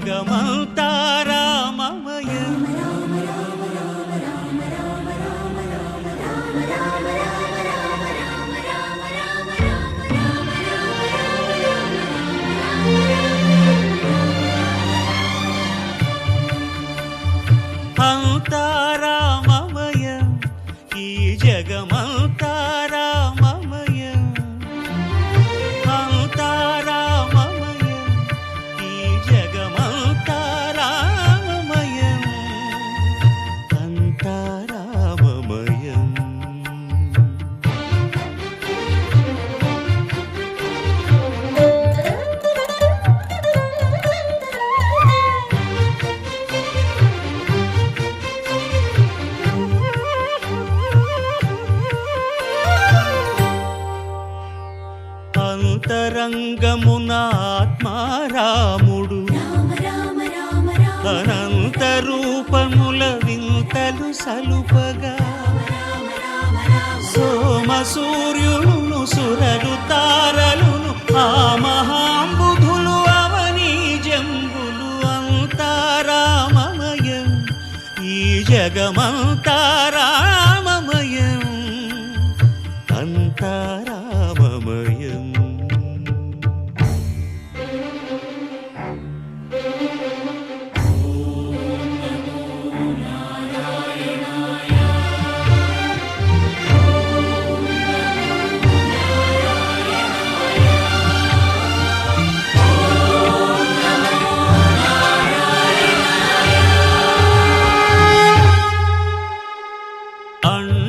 జగమంతా రామమయం అంతా రామమయం ఈ జగమంతా రామమయం అంతా రామమయం ఈ జగమంతా రామమయం అంతా రామమయం అంతరంగమున ఆత్మారాముడు అనంత రూపముల వింతలు సలుపగా సోమ సూర్యులను సురలు తారలును ఆ మహాంబుధులు అవనీ జంబులు అంతా రామమయం ఈ జగమంతా రామమయం అంతా రామమయం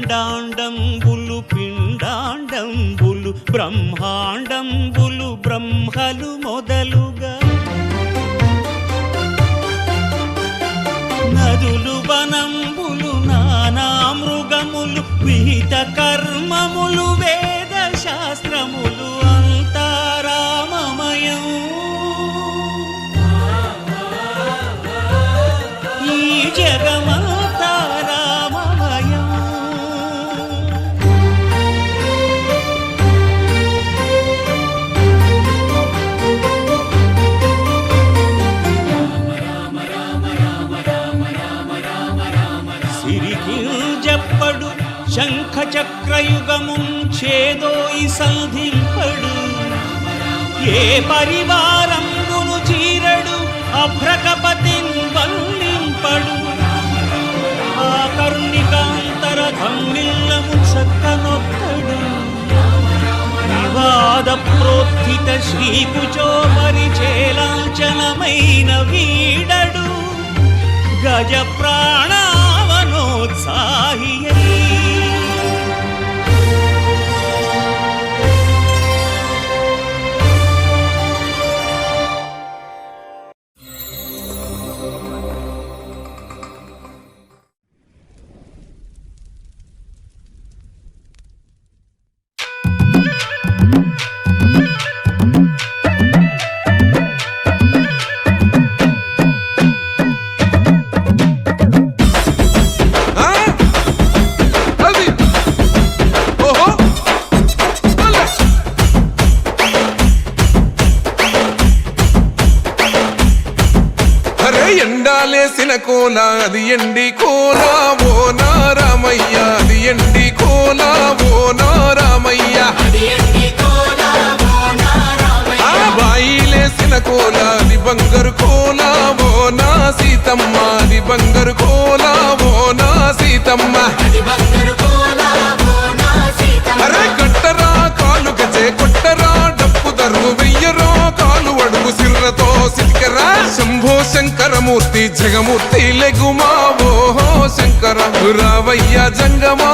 అండాండంబులు పిండాండంబులు బ్రహ్మాండంబులు బ్రహ్మలు మొదలుగా నదులు వనంబులు నానా మృగములు విహిత కర్మములు వేద శాస్త్రములు అంతా రామమయం ఈ జగమంతా రామమయం సిరికింజప్పడు శంఖ చక్రయుగముం చేదోయి సంధింపడు ఏ పరివారంబును చీరడు అభ్రకపతిన్ వల్లింపడు ఆ కర్ణికాంతర ధమ్మిల్లము చక్కనొత్తడు వివాద ప్రోత్థిత శ్రీకుచో పరిచేలాంఛనమైన వీడడు గజ ప్రాణావనోత్సాహియై ఎండాలేసిన కోల అది ఎండి కోల ఓ నారామయ్య అది ఎండి కోల ఓ నారామయ్య ఆ బాయిలేసిన కోల అది బంగారు కోల ఓ నా సీతమ్మ అది బంగారు కోల ఓ నా సీతమ్మ అరే కట్టరా కాలు గజే కొట్టరా డప్పు దరువు వెయ్యరో కాలు అడుగు సిర్రతో సిటికరా శంభో శంకరమూర్తి జగమూర్తి లెగుమా ఓహో శంకర రావయ్య జంగమా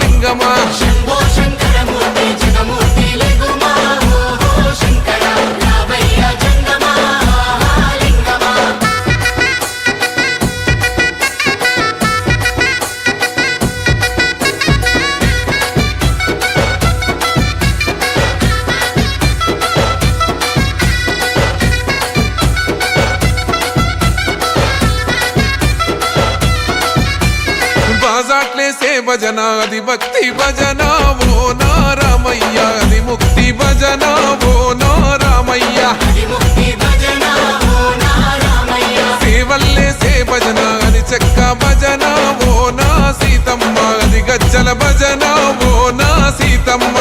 లింగమా శంభో శంకరమూర్తి జగమూర్తి లెగుమా ఓహో శంకర రావయ్య జంగమా లింగమా బాజాట్లేసే భజన అది భక్తి భజన ఓ నారామయ్య అది ముక్తి భజన ఓ నారామయ్య గజ్జల భజన ఓ నా సీతమ్మ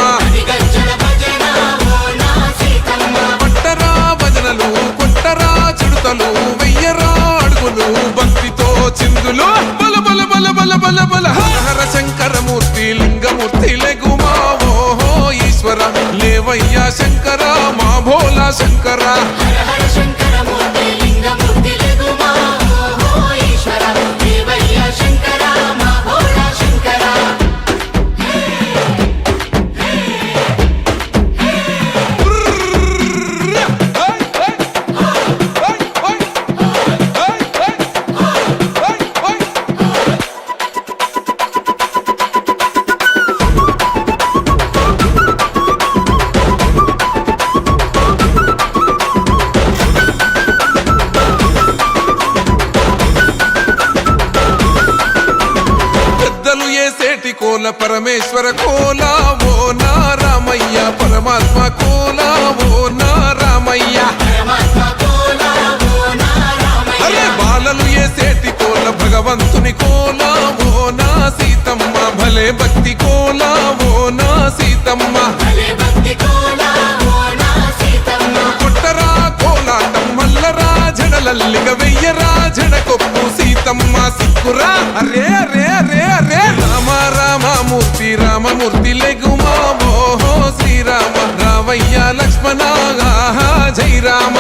పట్టరా భజనలు కొట్టరా చిడుతలు వెయ్యరా అడుగులు భక్తితో చిందులు బల బల బల బల బల బల హర హర శంకరమూర్తి లింగమూర్తి లెగుమా ఓహో ఈశ్వర లేవయ్యా శంకర మా భోలా శంకర కోల పరమేశ్వర కోలా ఓ నా రామయ్య పరమాత్మ కోలా ఓ నా రామయ్య అరే బాలలు ఏసేటి కోల భగవంతుని కోలా ఓ నా సీతమ్మ భలే భక్తి కోలా ఓ నా సీతమ్మ కొట్టరా కోలాటం మల్లరా జడలల్లిగ వెయ్యరా జడకొప్పు సీతమ్మ సిక్కురా అరే అరే అరే అరే రామ రామమూర్తి రామమూర్తి లెగుమా ఓహో శ్రీరామ రావయ్య లక్ష్మణ జై రామ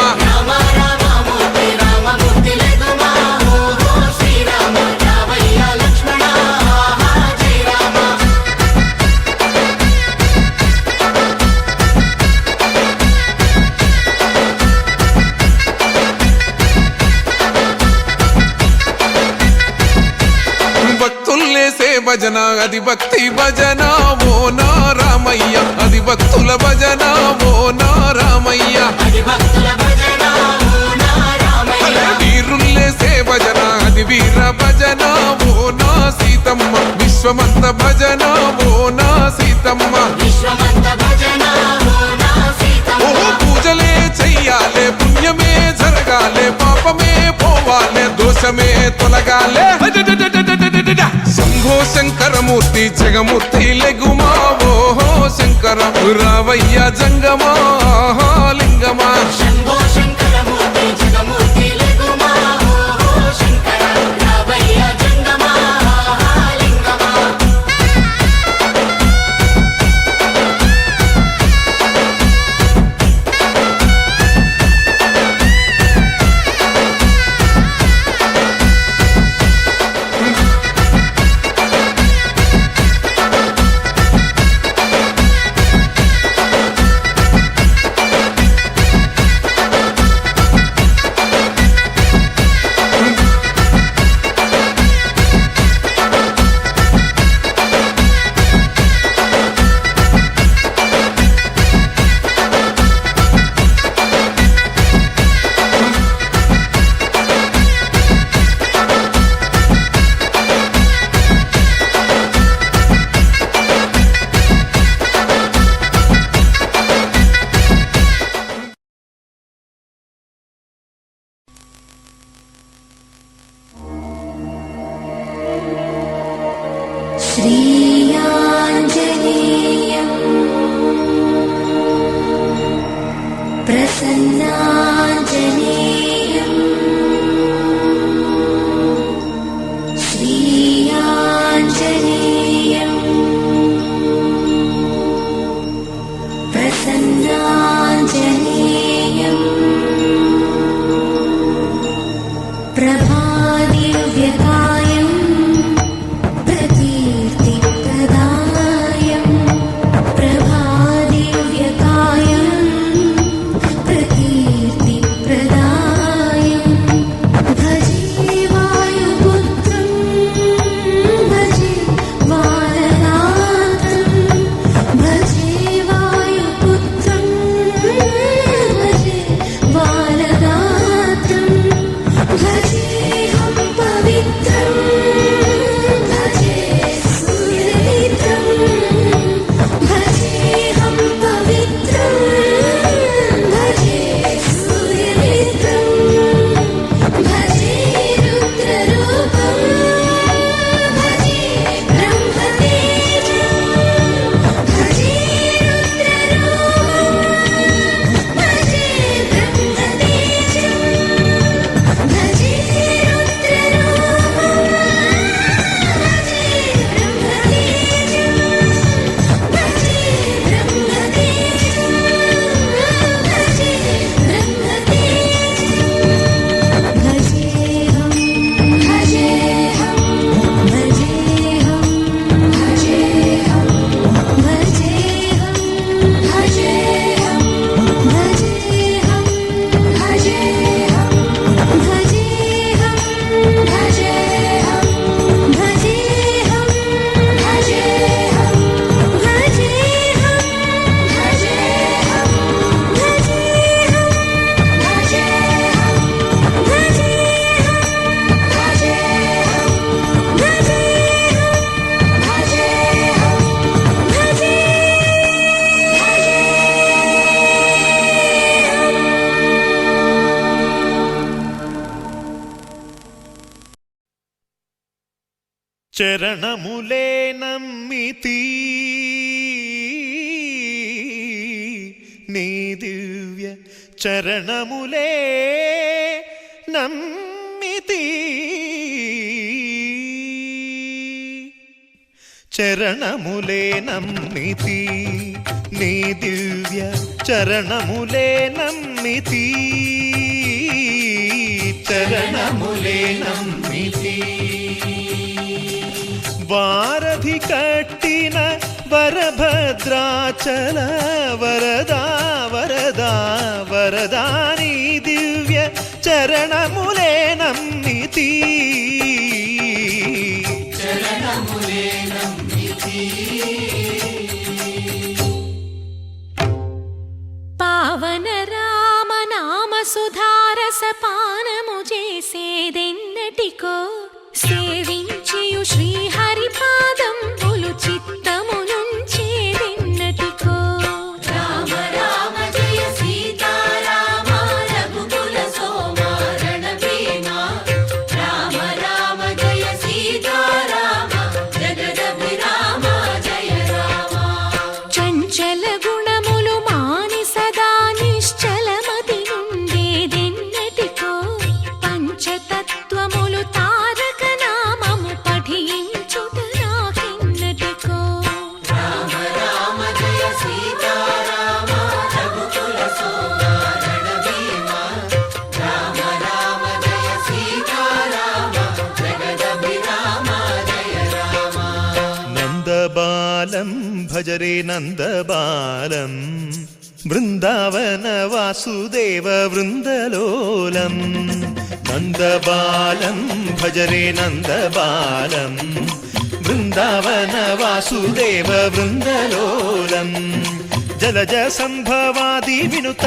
భజన అది భక్తి భజన ఓ నా రామయ్య అది భక్తుల భజన ఓ నా రామయ్య వీరుల్లేసే భజన అది వీర భజన ఓ నా సీతమ్మ విశ్వమంత భజన ఓ నా సీతమ్మ ఓహో పూజలే చెయ్యాలే పుణ్యమే జరగాలే పాపమే పోవాలే దోషమే తొలగాలే శంభో శంకరమూర్తి జగమూర్తి లెగుమా ఓహో శంకర రావయ్య జంగమా లింగమా శంభో శంకరమూర్తి జగమూర్తి లెగుమా ఓహో శంకర రావయ్య జంగమా లింగమా श्रीयाञ्जनेयं प्रसन्नाञ्जनेयं श्रीयाञ्जनेयं प्रसन्नाञ्जनेयं प्रभादिव्यकायं प्रकीर्तिप्रदायं प्रभादिव्यकायं प्रकीर्ति చరణములే నమ్మితి నీ దివ్య చరణములే నమ్మితి చరణములే నమ్మితి నీ దివ్య చరణములే నమ్మితి చరణములే నమ్మితి వారధి కట్టిన వరభద్రాచల వరదా వరదా వరదా నీ దివ్య చరణములే నమ్మితి చరణములే నమ్మితి పావన రామ నామ సుధారస పానము చేసేదెన్నటికో సేవించియు శ్రీహరి పాదంబులు చిత్తము నుంచేదెన్నటికో రామ రామ జయ సీతారామ రఘుకుల సోమ రణభీమ రామ రామ జయ సీతారామ జగదభిరామ జయ రామ చంచల గుణములు మాని సదా నిశ్చలమతి నుండేదెన్నటికో పంచతత్వములు తారక నామము పఠించుట నాకెన్నటికో రామ రామ జయ సీతారామ రఘుకుల సోమ రణభీమ రామ రామ జయ సీతారామ జగదభిరామ జయ రామ నందబాలం భజరే నందబాలం బృందావన వాసుదేవ వృందలోలం నందబాలం భజరే నందబాలం బృందావన వాసుదేవ వృందలోలం జలజ సంభవాది వినుత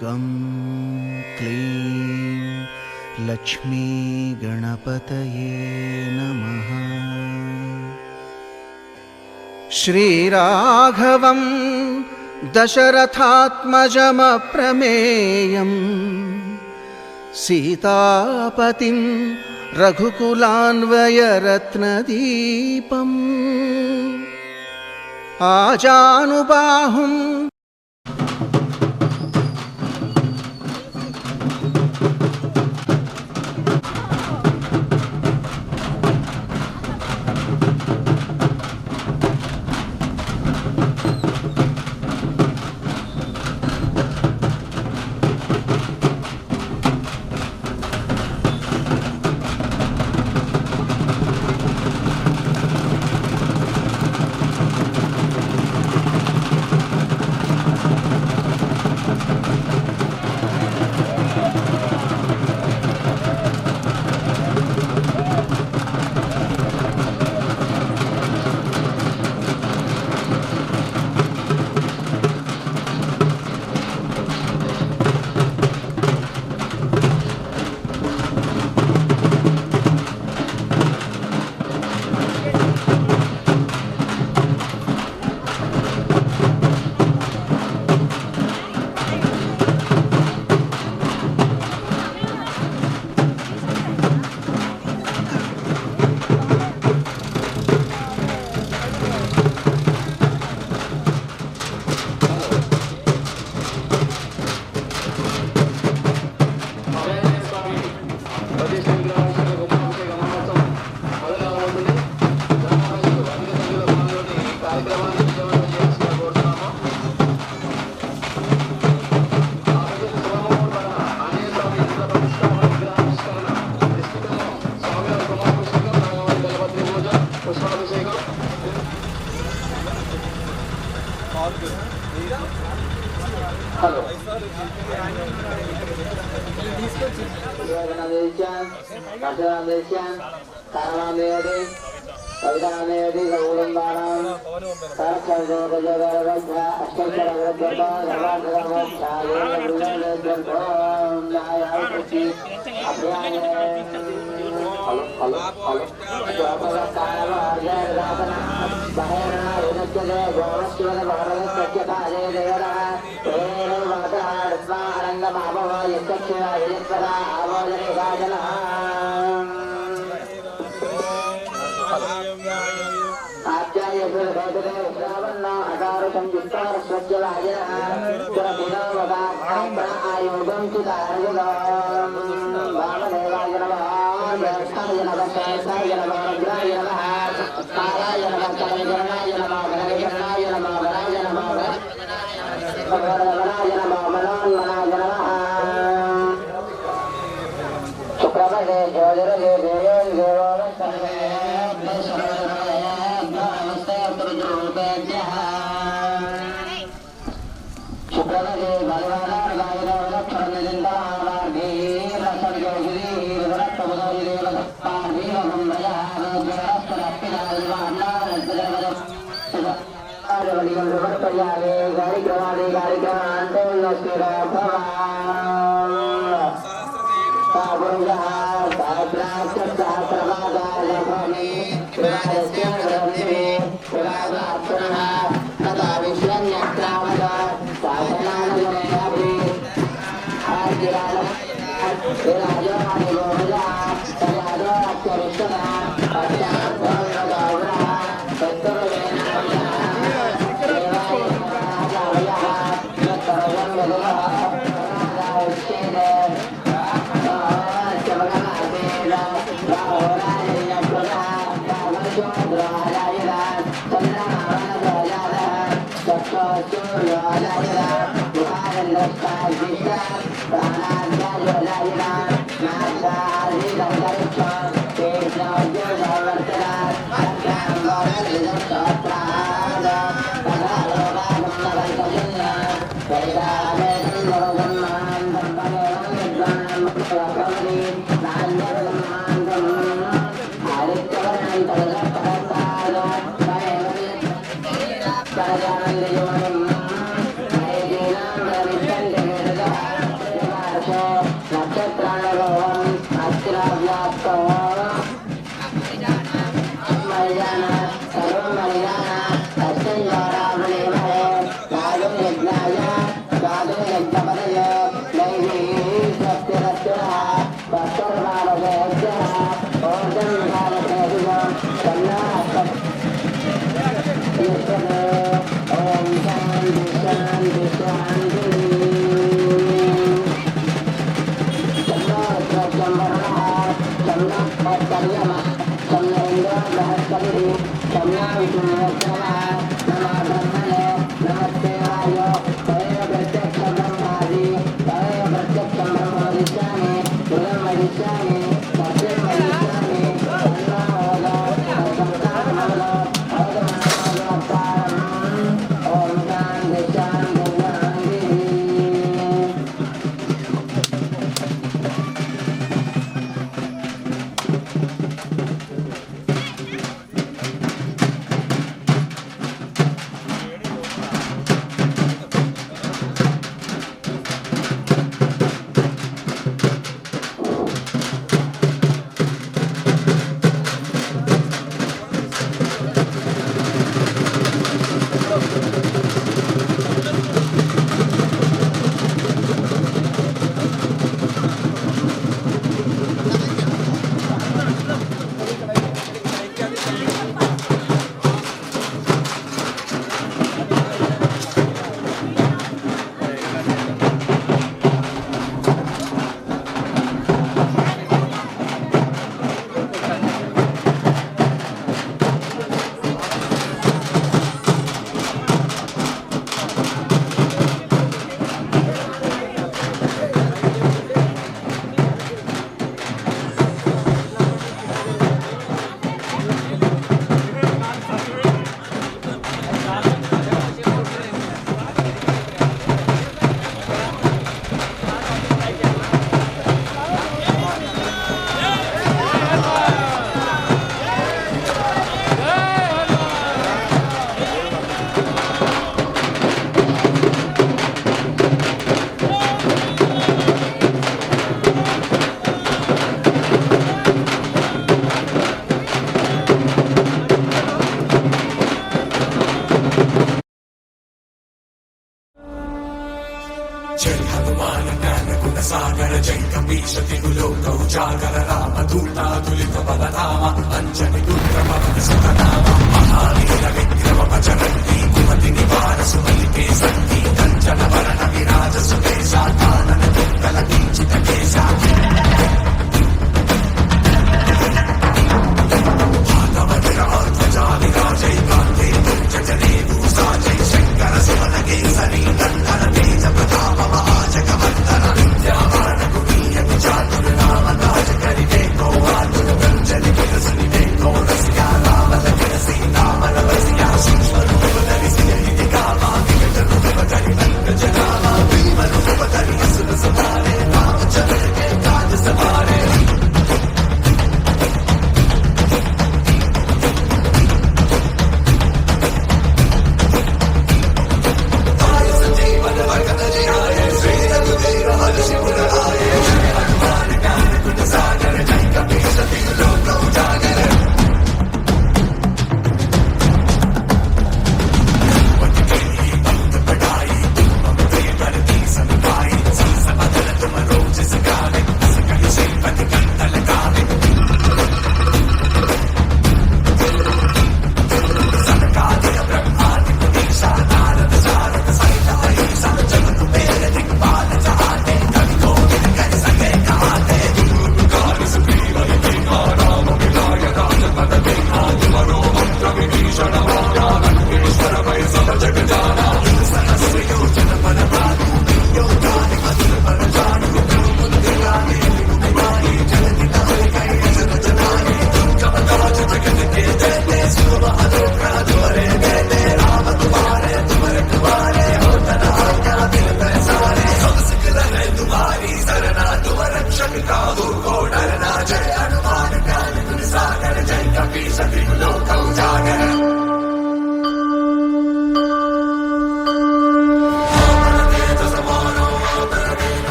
गं क्लीं लक्ष्मी गणपतये नमः श्रीराघवं दशरथात्मजमप्रमेयं सीतापतिं रघुकुलान्वयरत्नदीपम् आजानुबाहुं హలో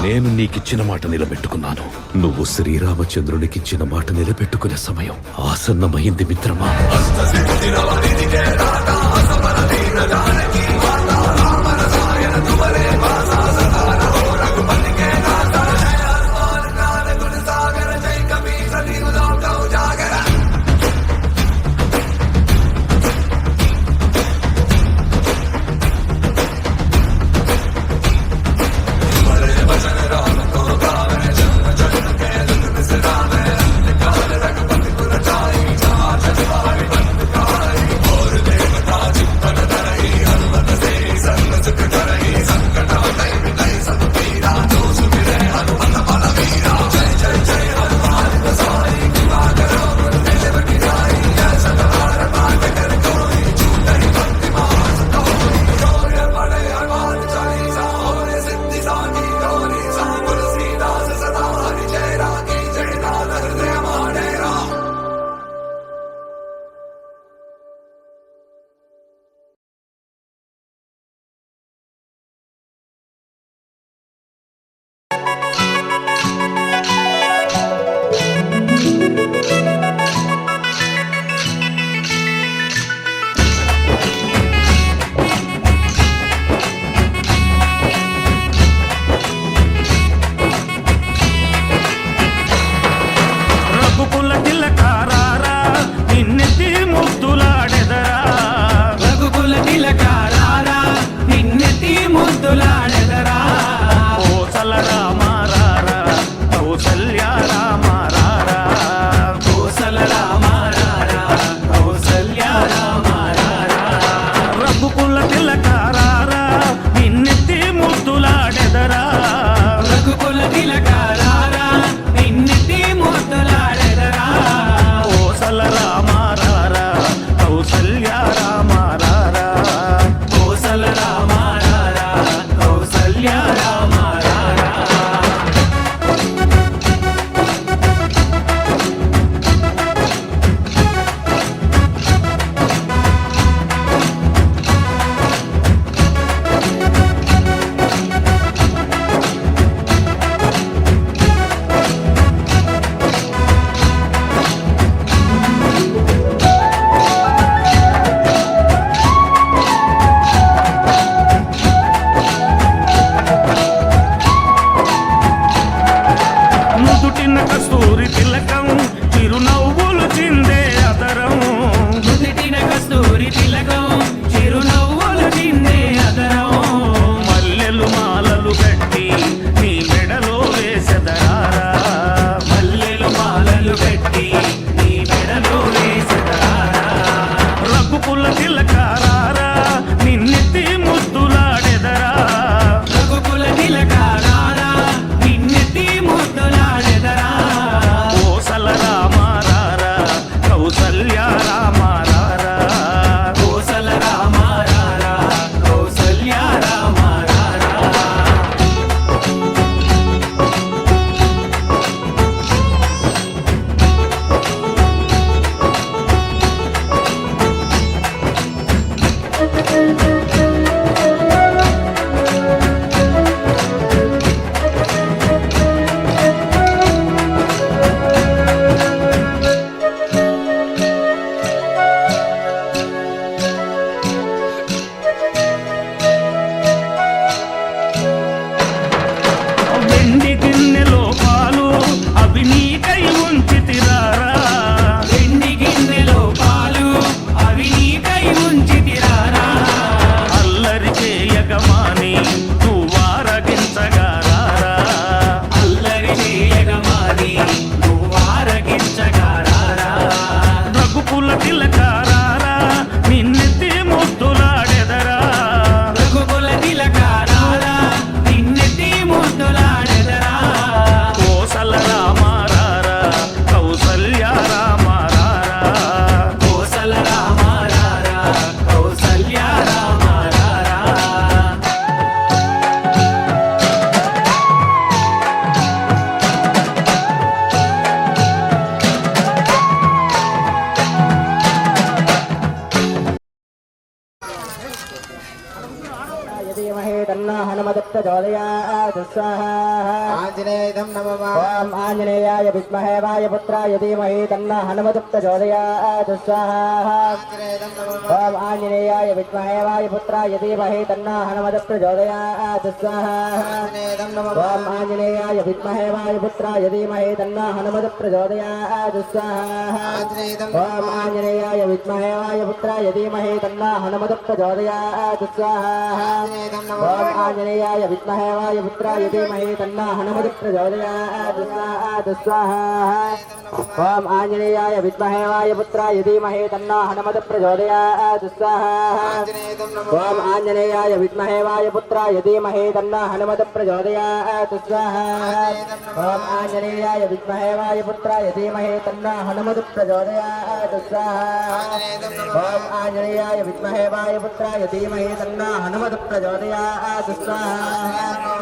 నేను నీకిచ్చిన మాట నిలబెట్టుకున్నాను. నువ్వు శ్రీరామచంద్రునికిచ్చిన మాట నిలబెట్టుకునే సమయం ఆసన్నమైంది మిత్రమా. వెండి గిన్నెలో పాలు అవి నీకై ఉంచితిరారా వెండి గిన్నెలో పాలు అవి నీకై ఉంచితిరారా అల్లరి చేయగమాని నువ్వారగించగారారా అల్లరి చేయగమాని నువ్వారగించగారారా రఘుకుల తిలకారారా నిన్నెత్తి ముద్దులాడెదరా రఘుకుల తిలకారారా నిన్నెత్తి ముద్దులాడెదరా కోసల రామారారా కౌసల్య రామారారా కోసల రామారారా కౌసల్య రామారారా यदीमहे तन्नो हनुमदप्रचोदयात् स्वाहा आञ्जनेयं नमः ॐ आञ्जनेयाय विद्महे वायुपुत्राय धीमहि तन्नो हनुमदप्रचोदयात् स्वाहा ॐ आञ्जनेयाय विद्महे वायुपुत्राय धीमहि तन्नो हनुमदप्रचोदयात् स्वाहा ॐ आञ्जनेयाय विद्महे वायुपुत्राय धीमहि तन्नो हनुमदप्रचोदयात् स्वाहा ॐ आञ्जनेयाय विद्महे वायुपुत्राय धीमहि तन्नो हनुमदप्रचोदयात् स्वाहा ॐ आञ्जनेयाय विद्महे वायुपुत्राय धीमहि तन्नो हनुमदप्रचोदयात् स्वाहा ॐ आञ्जनेयाय विद्महे वायुपुत्राय धीमहि तन्नो हनुमदप्रचोदयात् स्वाहा ॐ आञ्जनेयाय विद्महे वायुपुत्राय धीमहि तन्नो हनुमदप्रचोदयात् स्वाहा ॐ आञ्जनेयाय विद्महे वायुपुत्राय धीमहि तन्नो हनुमदप्रचोदयात् स्वाहा ॐ आञ्जनेयाय विद्महे वायुपुत्राय धीमहि तन्नो हनुमदप्रचोदयात् स्वाहा ॐ आञ्जनेयाय विद्महे वायुपुत्राय धीमहि तन्नो हनुमदप्रचोदयात् स्वाहा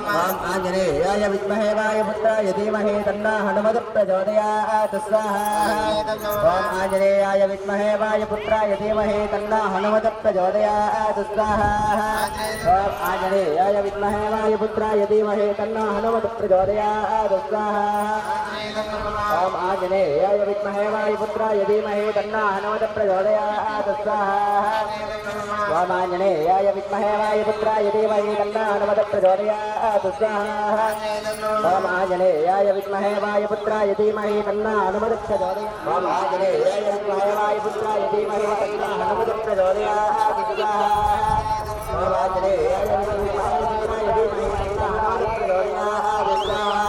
ॐ आञ्जनेयाय विद्महे वायुपुत्राय धीमहि तन्नो हनुमदप्रचोदयात् स्वाहा ॐ आञ्जनेयाय विद्महे वायुपुत्राय धीमहि तन्नो हनुमदप्रचोदयात् स्वाहा ॐ आञ्जनेयाय विद्महे वायुपुत्राय धीमहि तन्नो हनुमदप्रचोदयात् स्वाहा ॐ आञ्जनेयाय विद्महे वायुपुत्राय धीमहि तन्नो हनुमदप्रचोदयात् स्वाहा ॐ आञ्जनेयाय विद्महे वायुपुत्राय धीमहि तन्नो हनुमदप्रचोदयात् ॐ आञ्जनेयाय विद्महे वायुपुत्राय धीमहि तन्नो हनुमदप्रचोदयात् स्वाहा ॐ आञ्जनेयाय विद्महे वायुपुत्राय धीमहि तन्नो हनुमदप्रचोदयात् स्वाहा ॐ आञ्जनेयाय विद्महे वायुपुत्राय धीमहि तन्नो हनुमदप्रचोदयात् स्वाहा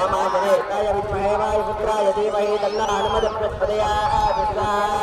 ॐ आञ्जनेयाय विद्महे वायुपुत्राय धीमहि तन्नो हनुमदप्रचोदयात् स्वाहा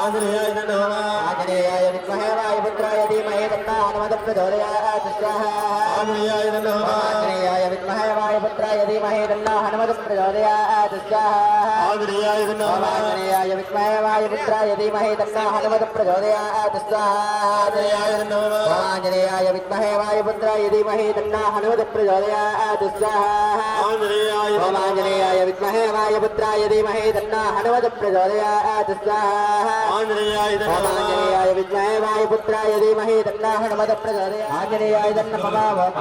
आञ्जनेयाय विद्महे वायुपुत्राय धीमहि तन्नो हनुमदप्रचोदयात् स्वाहा आञ्जनेयाय विद्महे वायुपुत्राय धीमहि तन्नो हनुमदप्रचोदयात् स्वाहा आञ्जनेयाय विद्महे वायुपुत्राय धीमहि तन्नो हनुमदप्रचोदयात् स्वाहा आञ्जनेयाय विद्महे वायुपुत्राय धीमहि तन्नो हनुमदप्रचोदयात् स्वाहा आञ्जनेयाय विद्महे वायुपुत्राय धीमहि तन्नो हनुमदप्रचोदयात् स्वाहा आञ्जनेयाय विद्महे वायुपुत्राय धीमहि तन्नो हनुमदप्रचोदयात् आञ्जनेयाय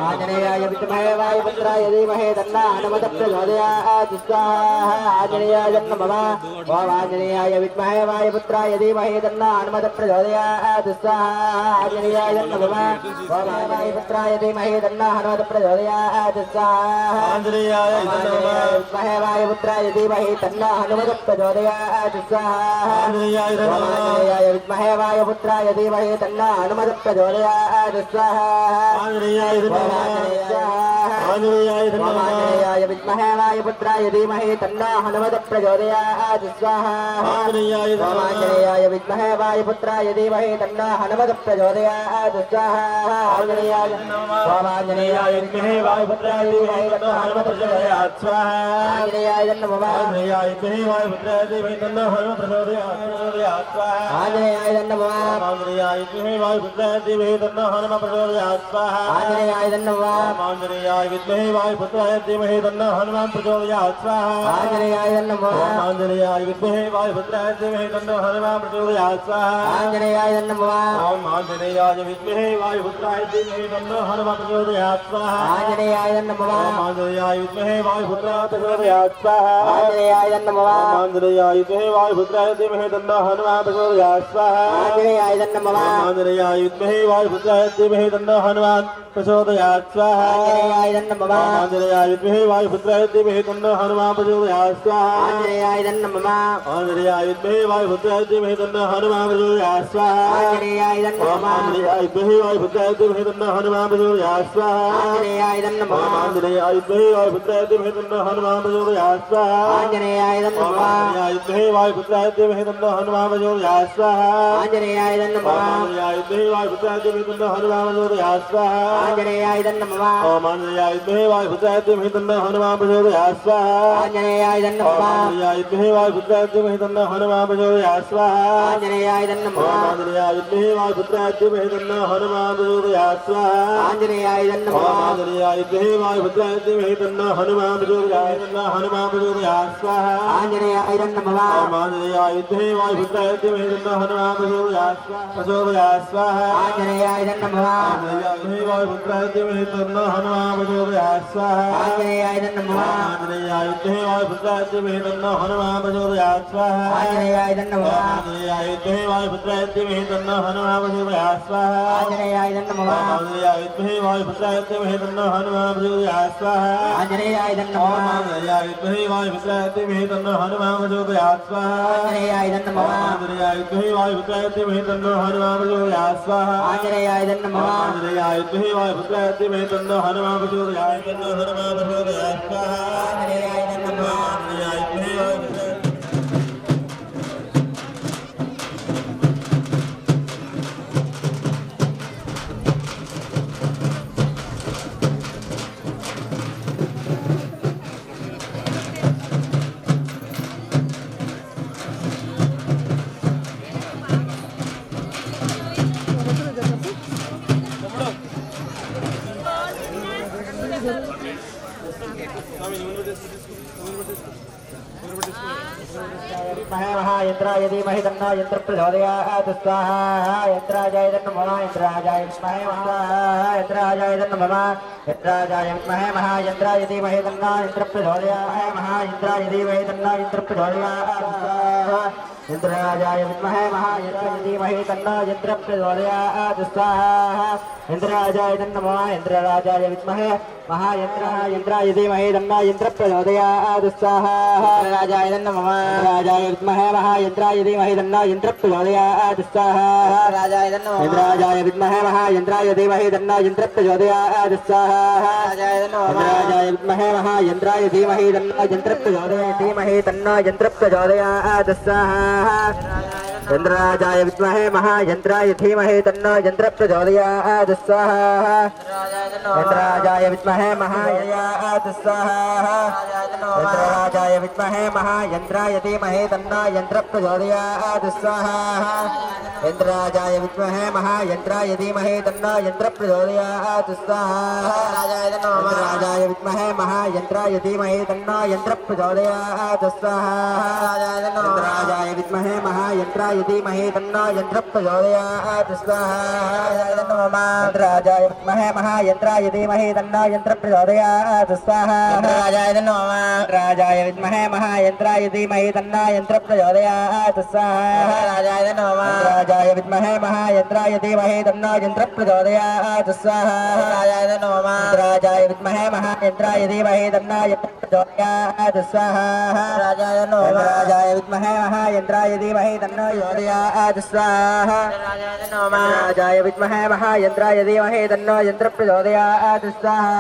आञ्जनेयाय विद्महे वायुपुत्राय धीमहि तन्नो हनुमदप्रचोदयात् स्वाहा आञ्जनेयाय नमः ॐ आञ्जनेयाय विद्महे वायुपुत्राय धीमहि तन्नो हनुमदप्रचोदयात् स्वाहा आञ्जनेयाय नमः ॐ वायुपुत्राय धीमहि तन्नो हनुमदप्रचोदयात् स्वाहा आञ्जनेयाय विद्महे वायुपुत्राय धीमहि तन्नो हनुमदप्रचोदयात् स्वाहा आञ्जनेयाय विद्महे वायुपुत्राय धीमहि तन्नो हनुमदप्रचोदयात् स्वाहा आञ्जनेयाय आञ्जनेयाय विद्महे वायुपुत्राय धीमहि तन्नो हनुमत् प्रचोदयात् स्वाहा आञ्जनेयाय विद्महे वायुपुत्राय धीमहि तन्नो हनुमत् प्रचोदयात् स्वाहा आञ्जनेयाय विद्महे वायुपुत्राय धीमहि तन्नो हनुमत् प्रचोदयात् स्वाहा आञ्जनेयाय नमः आञ्जनेयाय विद्महे वायुपुत्राय धीमहि तन्नो हनुमत् प्रचोदयात् स्वाहा आञ्जनेयाय नमः आञ्जनेयाय विद्महे वायुपुत्राय धीमहि तन्नो हनुमत् प्रचोदयात् स्वाहा आञ्जनेयाय नमः आञ्जनेयाय विद्महे वायुपुत्राय धीमहि तन्नो हनुमत् प्रचोदयात् स्वाहा आञ्जनेयाय नमः आञ्जनेयाय विद्महे वायुपुत्राय धीमहि तन्नो हनुमत् प्रचोदयात् स्वाहा आञ्जनेयाय नमः आञ्जनेयाय विद्महे वायुपुत्राय धीमहि तन्नो हनुमत् प्रचोदयात् स्वाहा आञ्जनेयाय नमः आञ्जनेयाय विद्महे वायुपुत्राय प्रचोदयात् स्वाहा आञ्जनेयाय नमः आञ्जनेयाय विद्महे वायुपुत्राय धीमहि तन्नो हनुमत् प्रचोदयात् स्वाहा आञ्जनेयाय नमः आञ्जनेयाय विद्महे वायुपुत्राय धीमहि तन्नो हनुमत् प्रचोदयात् स्वाहा आञ्जनेयाय नमः आञ्जनेयाय विद्महे वायुपुत्राय धीमहि तन्नो हनुमत् प्रचोदयात् स्वाहा आञ्जनेयाय नमः आञ्जनेयाय विद्महे वायुपुत्राय धीमहि तन्नो हनुमत् प्रचोदयात् स्वाहा आञ्जनेयाय नमः आञ्जनेयाय विद्महे वायुपुत्राय धीमहि तन्नो हनुमत् प्रचोदयात् स्वाहा आञ्जनेयाय नमः आञ्जनेयाय विद्महे वायुपुत्राय धीमहि तन्नो हनुमत् प्रचोदयात् स्वाहा आञ्जनेयाय नमः आञ्जनेयाय विद्महे वायुपुत्राय धीमहि तन्नो हनुमत् प्रचोदयात् स्वाहा आञ्जनेयाय नमः आञ्जनेयाय विद्महे वायुपुत्राय धीमहि तन्नो हनुमत् प्रचोदयात् स्वाहा आञ्जनेयाय नमः आञ्जनेयाय विद्महे वायुपुत्राय धीमहि तन्नो हनुमत् प्रचोदयात् स्वाहा आञ्जनेयाय नमः आञ्जनेयाय विद्महे वायुपुत्राय धीमहि तन्नो हनुमत् प्रचोदयात् स्वाहा आञ्जनेयाय नमः आञ्जनेयाय विद्महे वायुपुत्राय धीमहि तन्नो हनुमत् प्रचोदयात् स्वाहा आञ्जनेयाय नमः आञ्जनेयाय विद्महे वायुपुत्राय धीमहि तन्नो हनुमत् प्रचोदयात् स्वाहा आञ्जनेयाय नमः आञ्जनेयाय विद्महे वायुपुत्राय धीमहि तन्नो हनुमत् प्रचोदयात् स्वाहा आञ्जनेयाय नमः आञ्जनेयाय विद्महे वायुपुत्राय धीमहि तन्नो हनुमत् प्रचोदयात् स्वाहा आञ्जनेयाय नमः आञ्जनेयाय विद्महे वायुपुत्राय धीमहि तन्नो हनुमत् प्रचोदयात् स्वाहा आञ्जनेयाय नमः आञ्जनेयाय विद्महे वायुपुत्राय धीमहि तन्नो हनुमत् प्रचोदयात् स्वाहा आञ्जनेयाय नमः आञ्जनेयाय विद्महे वायुपुत्राय धीमहि तन्नो हनुमत् प्रचोदयात् स्वाहा आञ्जनेयाय नमः आञ्जनेयाय विद्महे वायुपुत्राय धीमहि तन्नो हनुमत् प्रचोदयात् स्वाहा आञ्जनेयाय नमः आञ्जनेयाय विद्महे वायुपुत्राय धीमहि तन्नो हनुमत् प्रचोदयात् स्वाहा आञ्जनेयाय नमः आञ्जनेयाय विद्महे वायुपुत्राय धीमहि तन्नो हनुमत् प्रचोदयात् स्वाहा आञ्जनेयाय नमः आञ्जनेयाय विद्महे वायुपुत्राय महायंत्राय धीमहि तन्नो यंत्र प्रचोदयात् स्वाहा यंत्राजाय नमः यंत्राजाय विद्महे यंत्राजाय नमः यंत्राजाय विद्महे महायंत्राय धीमहि तन्नो यंत्र प्रचोदयात् महायंत्राय धीमहि तन्नो यंत्र प्रचोदयात् स्वाहा यंत्राजाय विद्महे महायंत्राय धीमहि तन्नो यंत्र प्रचोदयात् स्वाहा यंत्राजाय नमः यंत्राजाय विद्महे महायंत्राय धीमहि तन्नो यंत्र प्रचोदयात् स्वाहा राजाय नमः राजाय विद्महे महायंत्राय धीमहि तन्नो यंत्र प्रचोदयात् स्वाहा राजाय नमः राजाय विद्महे महायंत्राय धीमहि तन्नो यंत्र प्रचोदयात् स्वाहा राजाय नमः राजाय विद्महे महायंत्राय धीमहि तन्नो यंत्र प्रचोदयात् स्वाहा इंद्राजाय विद्महे महायंत्राय धीमहि तन्नो यंत्र प्रचोदयात् स्वाहा इंद्राजाय विद्महे महायंत्राय स्वाहा इंद्राजाय विद्महे महायंत्राय धीमहि तन्नो यंत्र प्रचोदयात् स्वाहा इंद्राजाय विद्महे महायंत्राय धीमहि तन्नो यंत्र प्रचोदयात् स्वाहा इंद्राजाय विद्महे महायंत्राय धीमहि तन्नो यंत्र प्रचोदयात् स्वाहा इंद्राजाय विद्महे महायंत्राय धीमहि तन्नो यंत्र प्रचोदयात् स्वाहा इंद्राजाय विद्महे महायंत्राय धीमहि तन्नो यंत्र प्रचोदयात् स्वाहा इंद्राजाय नमः इंद्राजाय विद्महे महायंत्राय धीमहि तन्नो यंत्र प्रचोदयात् स्वाहा इंद्राजाय नमः इंद्राजाय विद्महे महायंत्राय धीमहि तन्नो यंत्र प्रचोदयात् स्वाहा इंद्राजाय नमः इंद्राजाय विद्महे महायंत्राय धीमहि तन्नो यंत्र प्रचोदयात् स्वाहा राजाय नमः राजाय विद्महे महायन्द्राय धीमहि तन्नो योधयात् स्वाहा राजाय विद्महे महायन्द्राय धीमहि तन्नो यन्त्र प्रचोदयात् स्वाहा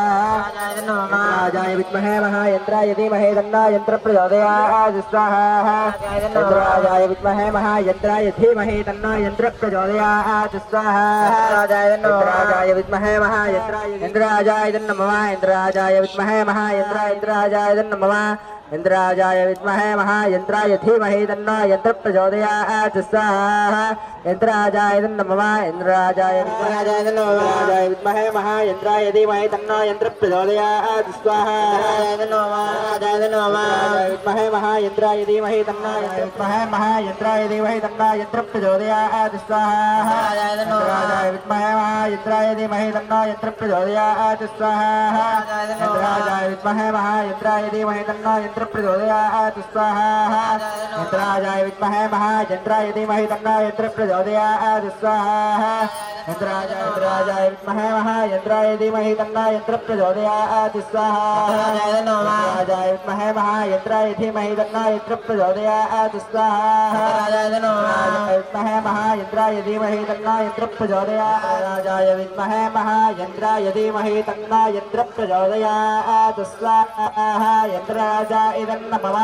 राजाय विद्महे महायन्द्राय धीमहि तन्नो यन्त्र प्रचोदयात् स्वाहा राजाय विद्महे महायन्द्राय धीमहि तन्नो यन्त्र प्रचोदयात् स्वाहा राजाय विद्महे महायन्द्राय इंद्राजाय नमः इंद्राजाय विद्महे महायन्द्राय इंद्राजाय नमः इंद्राजाय विद्महे महायन्द्राय धीमहि तन्नो यन्त्र प्रचोदयात् स्वाहा इंद्राजाय नमः इंद्राजाय विद्महे महायन्द्राय धीमहि तन्नो यन्त्र प्रचोदयात् स्वाहा विद्महे महायन्द्राय धीमहि तन्नो महायन्द्राय धीमहि तन्नो यन्त्र प्रचोदयात् स्वाहा विद्महे महायन्द्राय धीमहि तन्नो यन्त्र प्रचोदयात् स्वाहा विद्महे महायन्द्राय धीमहि तन्नो यन्त्र प्रचोदयात् स्वाहा इंद्राजाय विद्महे महायन्द्राय धीमहि तन्नो यन्त्र प्रचोदयात् स्वाहा इंद्राजाय विद्महे महायन्द्राय धीमहि तन्नो यन्त्र प्रचोदयात् स्वाहा इंद्राजाय विद्महे महायन्द्राय धीमहि तन्नो यन्त्र प्रचोदयात् स्वाहा विद्महे महायन्द्राय धीमहि तन्नो यन्त्र प्रचोदयात् राजाय विद्महे महायन्द्राय धीमहि तन्नो यन्त्र प्रचोदयात् स्वाहा यन्द्राजा इदन्न मम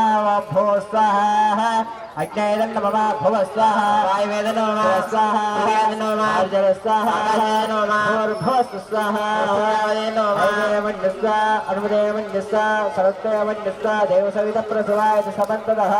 भो स्वाहा अग्नेदन्न मम भुव स्वाहा वायुवेदन मम स्वाहा अर्जन स्वाहा भूर्भुवस्सु स्वाहा मण्डस्वा अनुदेवण्डस्वा सरस्वमण्डस्वा देवसवितप्रसवाय समन्ततः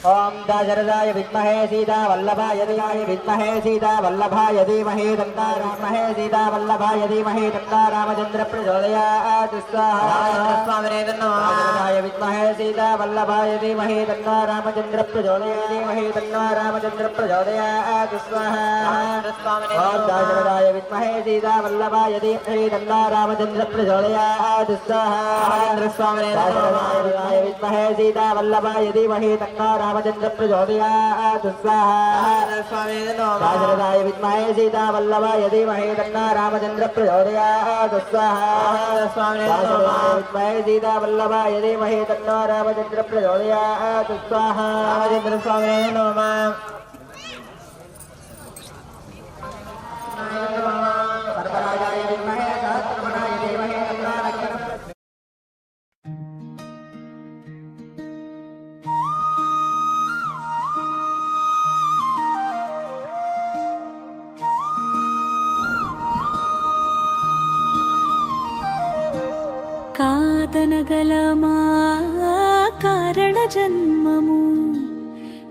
ओम दाशरथाय विद्महे सीता वल्लभाय धीमहि विद्महे सीता वल्लभाय धीमहि तन्नो रामहे सीता वल्लभाय धीमहि तन्नो रामचन्द्र प्रचोदयात् स्वाहा दाशरथाय विद्महे सीता वल्लभाय धीमहि तन्नो रामचन्द्र प्रचोदयात् धीमहि तन्नो रामचन्द्र प्रचोदयात् स्वाहा ओम दाशरथाय विद्महे सीता वल्लभाय धीमहि तन्नो रामचन्द्र प्रचोदयात् स्वाहा दाशरथाय विद्महे सीता वल्लभाय धीमहि तन्नो रामचन्द्र प्रचोदयात् स्वाहा दाशरथाय विद्महे सीता वल्लभाय धीमहि तन्नो रामचन्द्र प्रचोदयात् स्वाहा दाशरथाय विद्महे सीता वल्लभाय धीमहि तन्नो रामचन्द्र प्रचोदयात् स्वाहा रामचन्द्र स्वामी नमः सर्वराजाय विद्महे सहस्रगुणाय धीमहि तन्नो नक्षत्रं కాదనగలమా కారణ జన్మము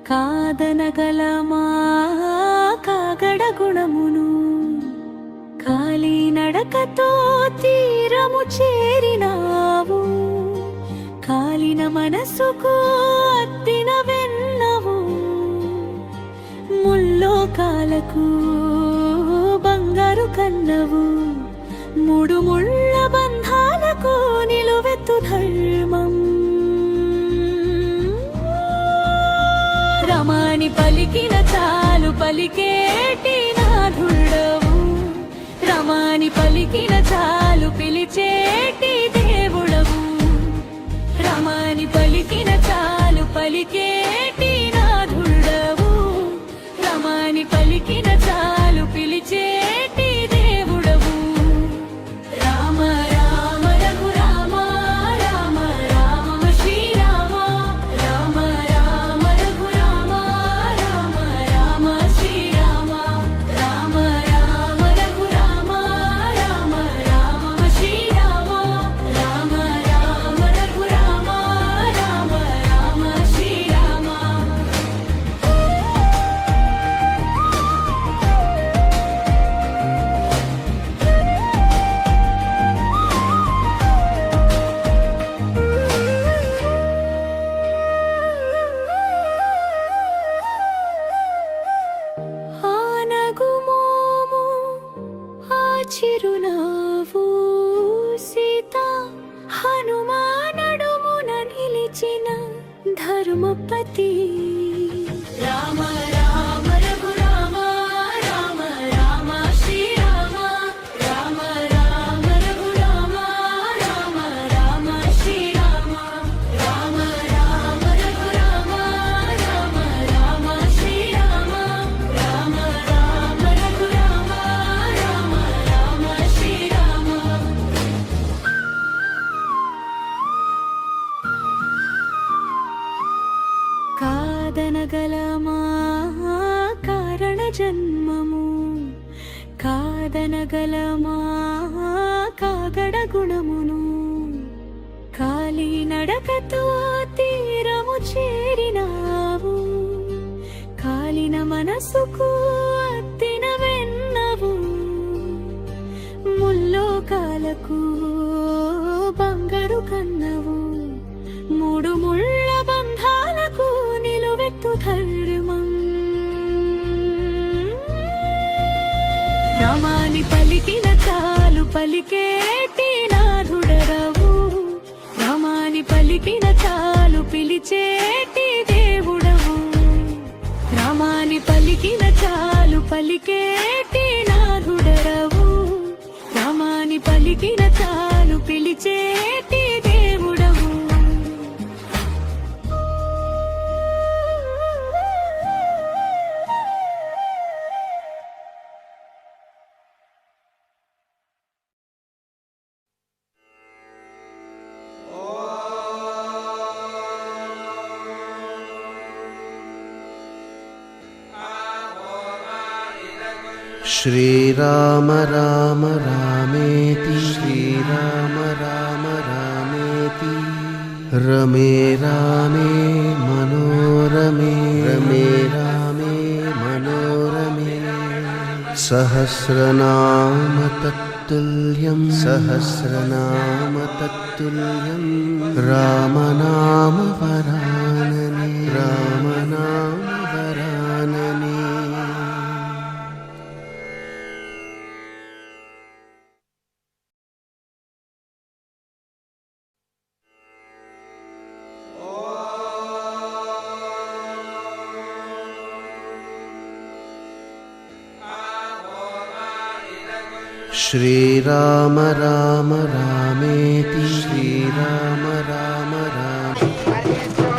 కాదనగలమా కాగడ గుణమును కాలి నడకతో తీరము చేరినావు కాలిన మనసుకు అద్దిన వెన్నవు ముల్లోకాలకు బంగారు కన్నవు మూడు ముళ్ళ బంధాలకు నిలువెత్తు ధర్మం రమాని పలికిన చాలు పలికేటి నాథుడవు రమాని పలికిన చాలు పిలిచేటి దేవుడవు రమాని పలికిన చాలు పలికేటి నాథుడవు రమాని పలికిన చాలు పిలిచేటి దేవుడవు రామ రామ రఘు రామ రామ రామ శ్రీరామ రామ రామ రఘు రామ రామ రామ శ్రీరామ రామ రామ రఘు రామ రామ రామ శ్రీరామ రామ రామ రఘు రామ రామ రామ శ్రీరామ ఆనగుమోము ఆ చిరునవ్వు సీత హనుమానడుమున నిలిచిన ధర్మపతి రామ రామ రఘు రామ రామ రామ శ్రీరామ రామ రామ రఘు కాదనగలమా కారణ జన్మము కాదనగలమా కాగడ గుణమును కాలి నడకతో తీరము చేరినావు కాలిన మనసుకు అత్తిన వెన్నవు ముల్లోకాలకు బంగారు కన్నవు మూడు ముళ్ళ బంధాలకు నిలువెత్తు ధర్మం రామాని పలికిన చాలు పలికేటి నాథుడరవు రామాని పలికిన చాలు పిలిచేటి దేవుడవు రామాని పలికిన చాలు పలికేటి నాథుడరవు రామాని పలికిన చాలు పిలిచేటి దేవుడవు श्रीराम राम रामेति श्रीराम राम रामेति रमे रामे मनोरमे रमे रामे मनोरमे सहस्रनाम तत्तुल्यं सहस्रनाम तत्तुल्यं रामनाम वरानने रामनाम वरानने श्रीराम राम रामेति श्रीराम राम राम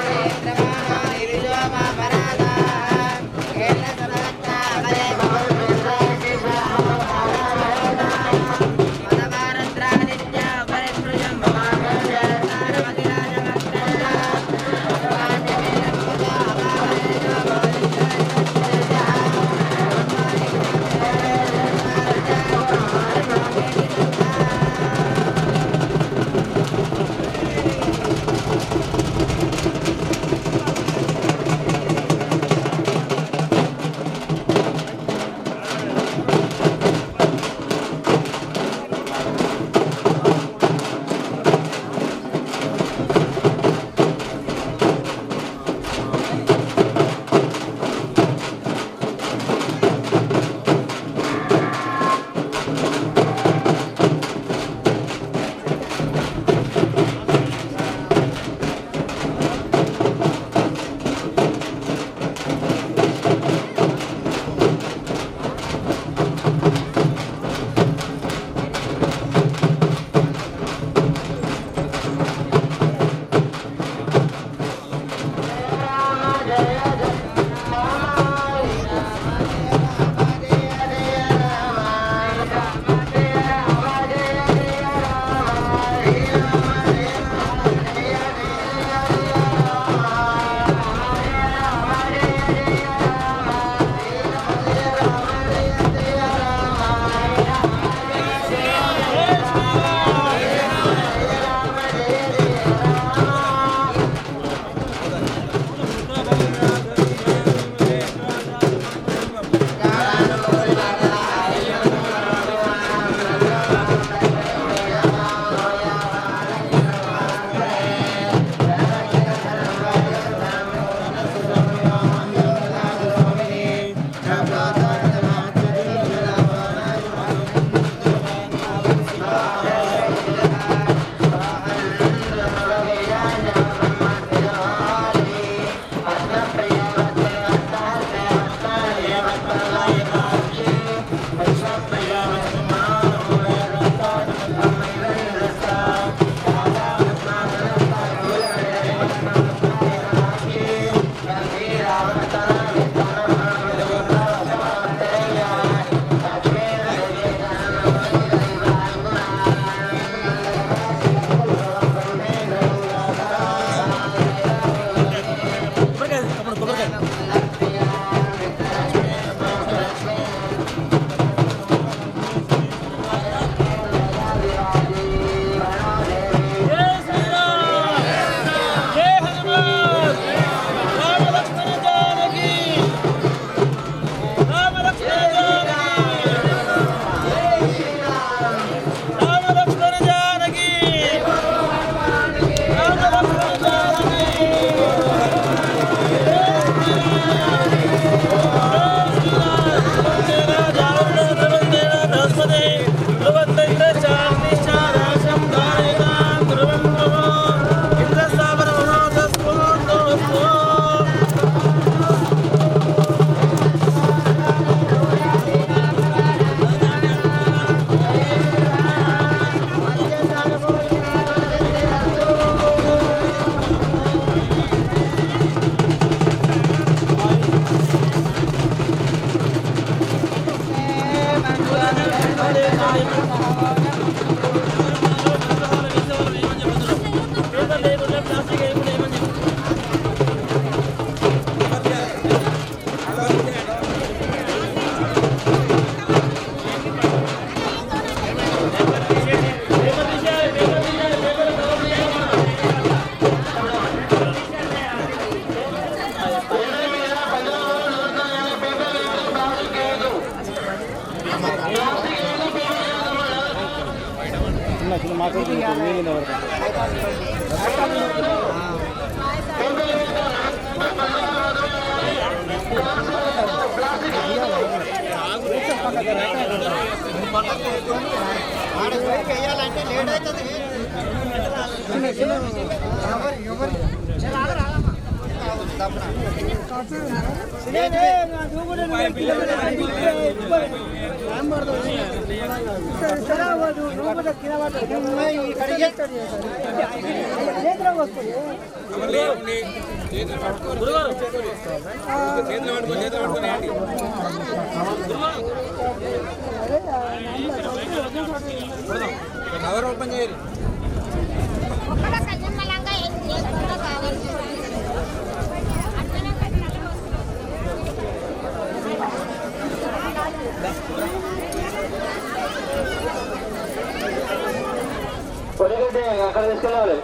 అక్కడ తీసుకెళ్ళాలి.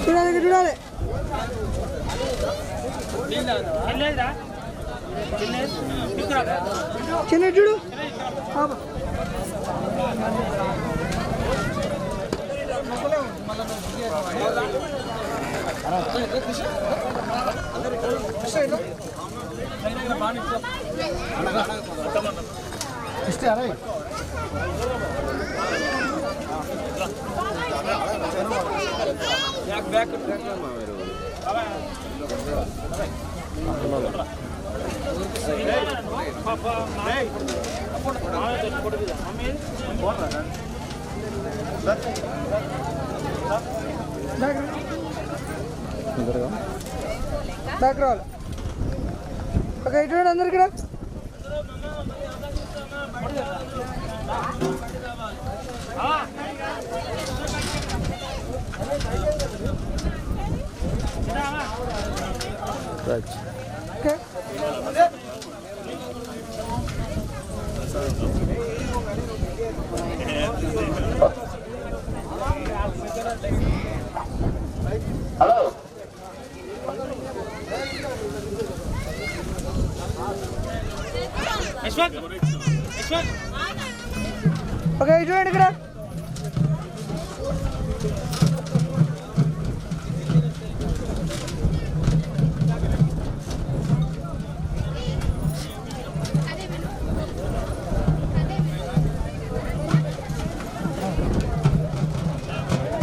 చూడాలి చిన్న చూడు బ్యాక్ రావాలి. ఓకే ఇటు అందరు ఇక్కడ ఓకే హలో ఓకే చూడండి ఇక్కడ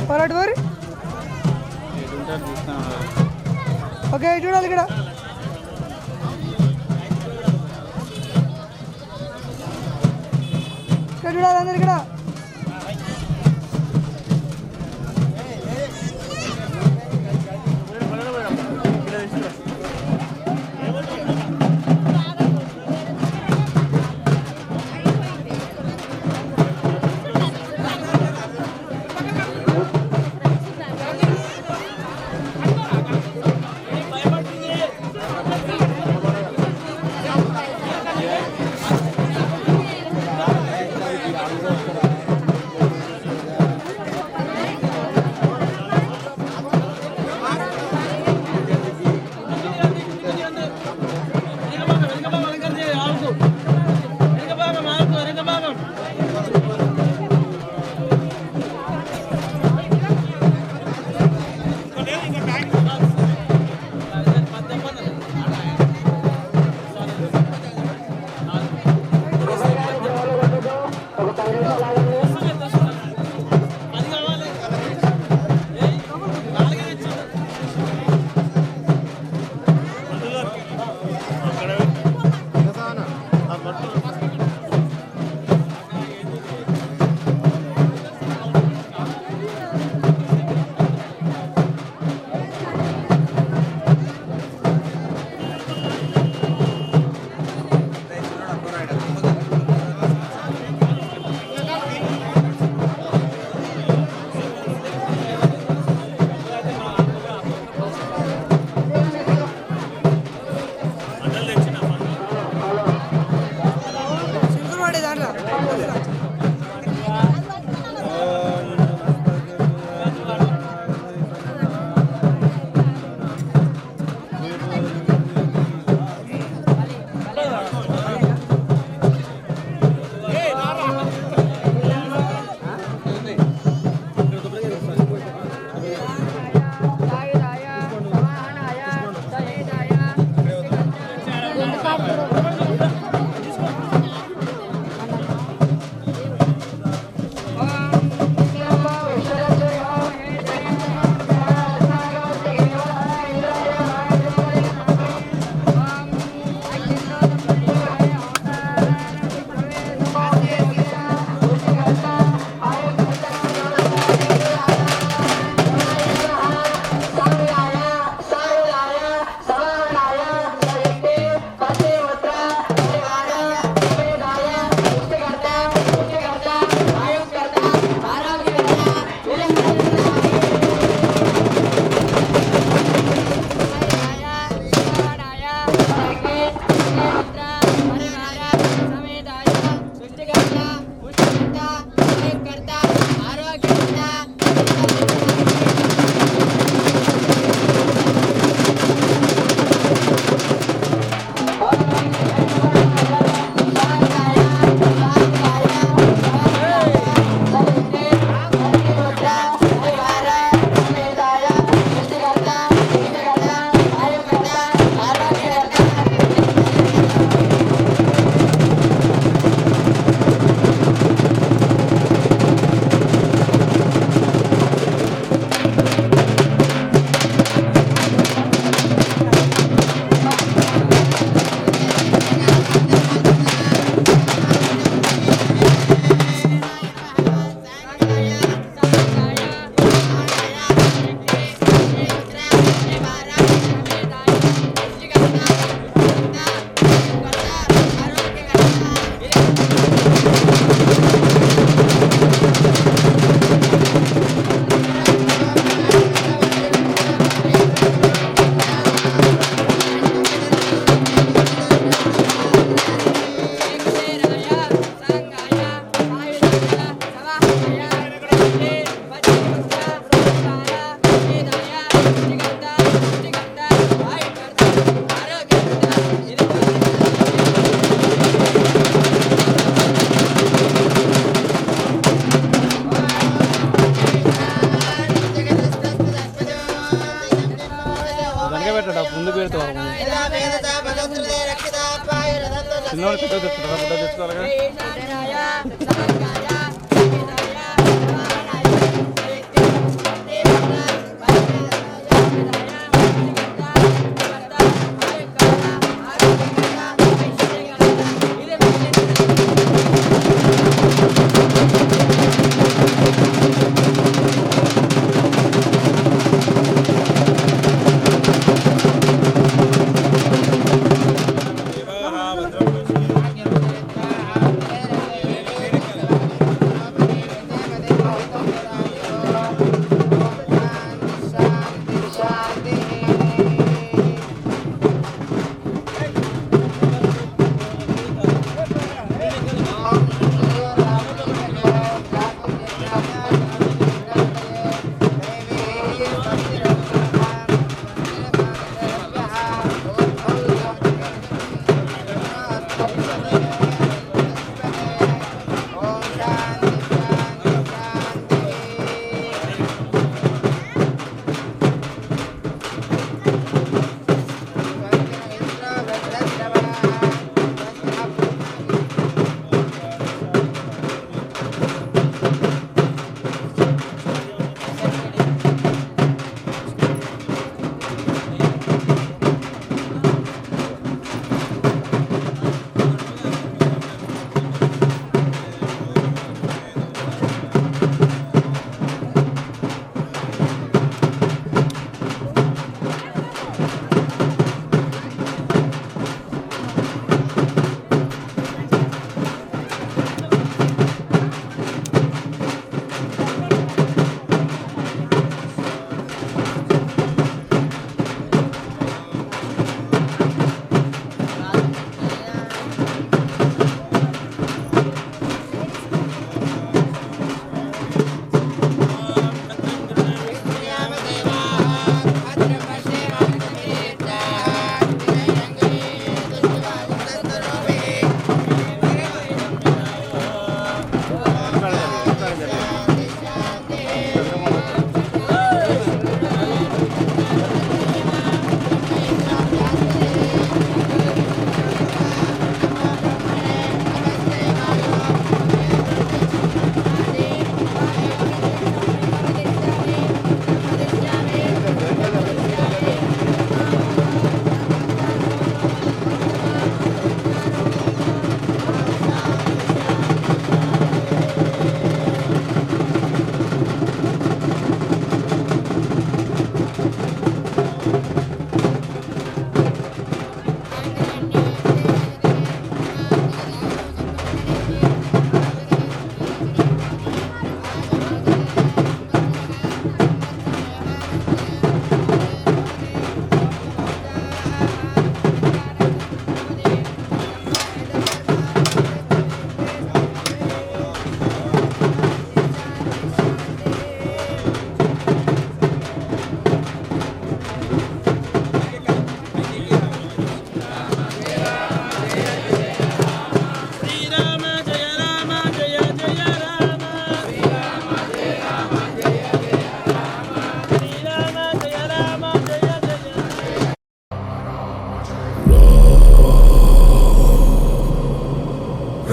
పరాటి వారి ఓకే చూడాలి ఇక్కడ చూడాలి అందరు ఇక్కడ Gracias.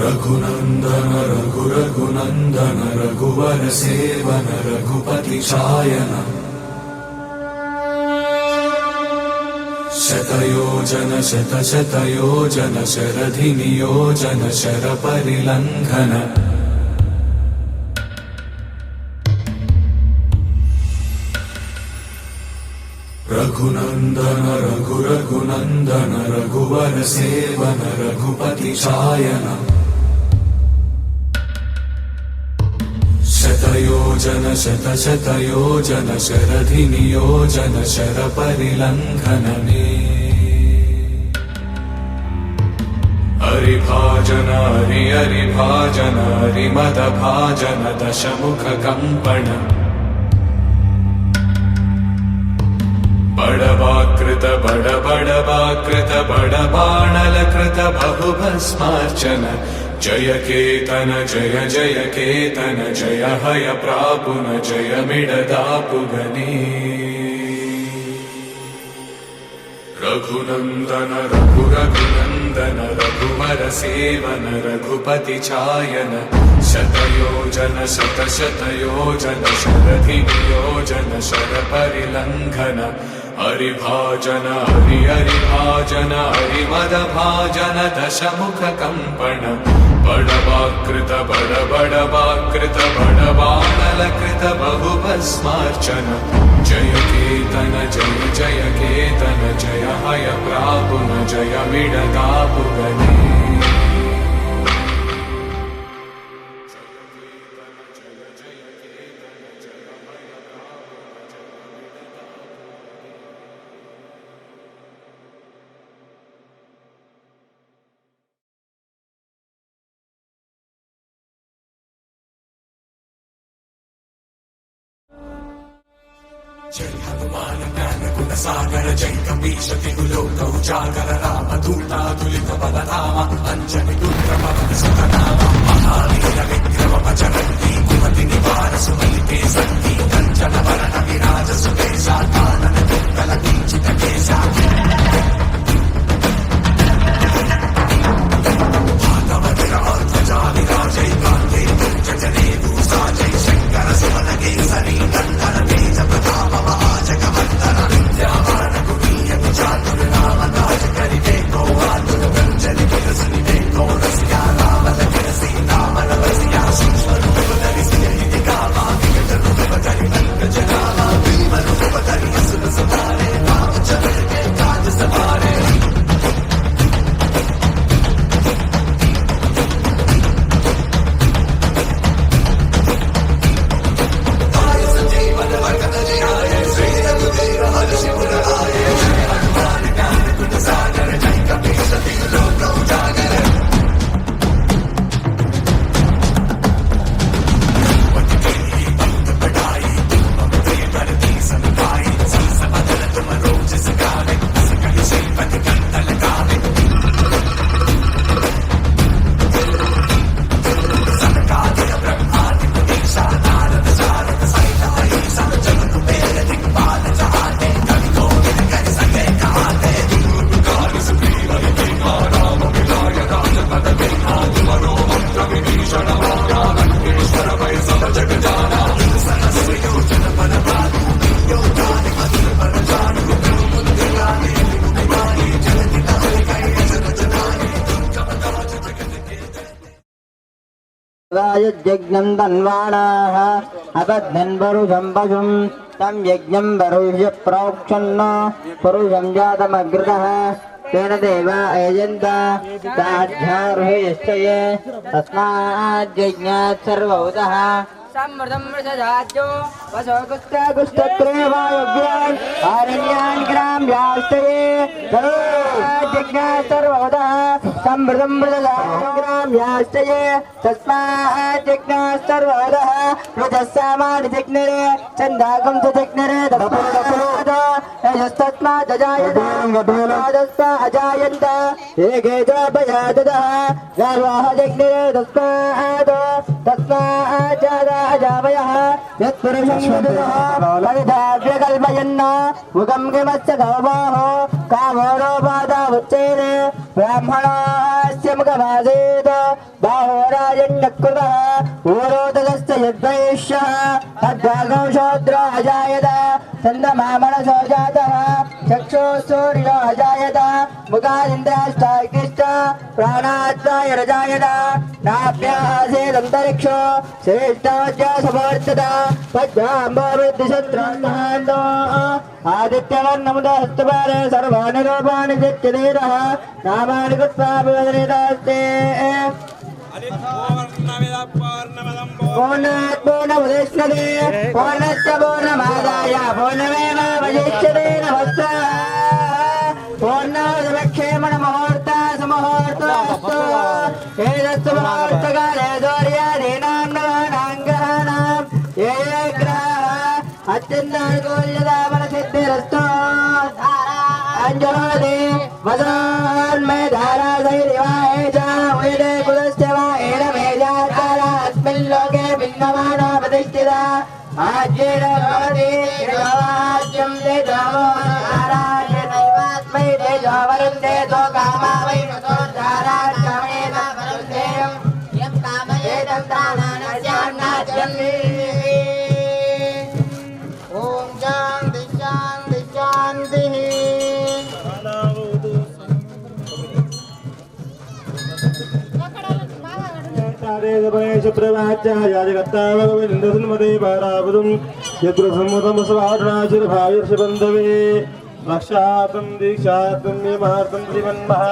रघुनन्दन रघुरघुनन्दन रघुवर सेवन रघुपति चायन शतयोजन शतशतयोजन शरधि नियोजन शर परिलङ्घन रघुनन्दन रघुरघुनन्दन रघुवर सेवन रघुपति चायन शतयोजन शतशतयोजन शरधि नियोजन शर परिलङ्घन मे हरिभाजन हरिभाजन हरिमदभाजन दशमुख कम्पण बड़वाकृत बड़वाकृत बड़बाणलकृत बहुभस्मार्चन जय केतन जय जय केतन जय हय प्रापुन जय मिडदापुगने रघुनन्दन रघुरघुनन्दन रघुवर सेवन रघुपति चायन शतयोजन शतशतयोजन शरधियोजन शरपरिलङ्घन हरिभाजन हरिभाजन हरिमदभाजन दशमुख कम्पन बडवाकृत बडबडवाकृत बडबाणलकृत बहुभस्मार्चन जय केतन जय जय केतन जय हय प्रापुन जय मिडतापुगने जय हनुमान ज्ञान गुण सागर जय कपीश तिहु लोक उजागर राम दूतातुलित बलधाम अंजनी पुत्र पवन सुत नाम महावीर विक्रम बजरंगी कुमति निवार सुमति संगी कंचन वरण विराज सुकेशा कानन कुंडल किंचित केशा भागवत ध्वजा विराजै कान्ते जने भूषा जय शंकर सुमन केसरी नंदन तेज प्रताप महाजगवंदन विद्यावान गुणीय विचातुर नाम काज करिबे को आतुर कंचन विरसनि देखो रसिया राम लखन सीता मन बसिया सूक्ष्म रूप धरि सिंह दिखावा विकट रूप धरि पंकज नामा भीम रूप धरि असुर सवारे रामचंद्र के काज सवारे यज्ञं तन्वाणाः अपद्मन् वरुषं पशुं तं यज्ञं वरुष्य प्रोक्षन्न पुरुषं जातमग्रतः तेन देवा अयजन्त साध्यारुहेश्चये तस्माज्जज्ञात् सर्वभूतः समृद्धं वृषजाज्यो वसोकुष्ठकुष्ठत्रेवायोग्यान् आरण्यान् ग्राम्याश्चये तस्माज्जज्ञात् सर्वभूतः समृद्धं वृषजाज्यो ग्राम्याश्चये तस्माज्जज्ञात् सर्वभूतः वृषस्सामानिजज्ञरे छन्दाकं सुजज्ञरे तस्मात् अजायन्त एके च भयादः गर्वाः जज्ञरे तस्मात् अजावयः यत्पुरुषं परिधाव्यकल्पयन्न मुखं किमस्य गौबाहो कामोरोपादावच्चैरे ब्राह्मणस्य मुखमासीत् बाहोराजन्यकृतः ऊरोदकस्य यद्वैश्यः तद्भागं शूद्रो अजायत चन्द्रमामनसो जातः चक्षुसूर्यो अजायत मुखादिन्द्राष्टाग्निश्च प्राणाद्वायुरजायत नाभ्यासेदन्तरिक्षो श्रेष्ठोज्जासमवर्तत पद्माम्बोवृद्धिशत्रुन्नहान्तो आदित्यवर्णमुदस्तपाले सर्वाणि रूपाणि चित्यधीरः नामानि कृत्वा विवदनितास्ते पूर्णात् पूर्णमुदच्यते पूर्णस्य पूर्णमादाय पूर्णमेवावशिष्यते नमस्कारः पूर्णोदलक्षेमणमुहूर्ता सुमुहूर्तोऽस्तु एतत्सु मुहूर्तकाले सूर्यादीनां नवानाङ्गराणां ये ये ग्रहाः अत्यन्तानुकूल्यताफलसिद्धिरस्तु अञ्जलोदे वदन्मे धारासैरिवाहे च उयदे कुलस्य वा एनमेजातारा अस्मिन् लोके भिन्नमाना प्रतिष्ठिता आज्येन भवति यद्वाज्यं ते दावो आराध्यनैव वै तेजो वरुन्धेतो कामा वै ततो धाराक्षमेन वरुन्धेयं यं कामयेदं प्राणानस्यान्नाद्यन्ति ॐ शान्ति शान्ति शान्तिः रक्षातं दीक्षातं नियमार्थं श्रीमन्मः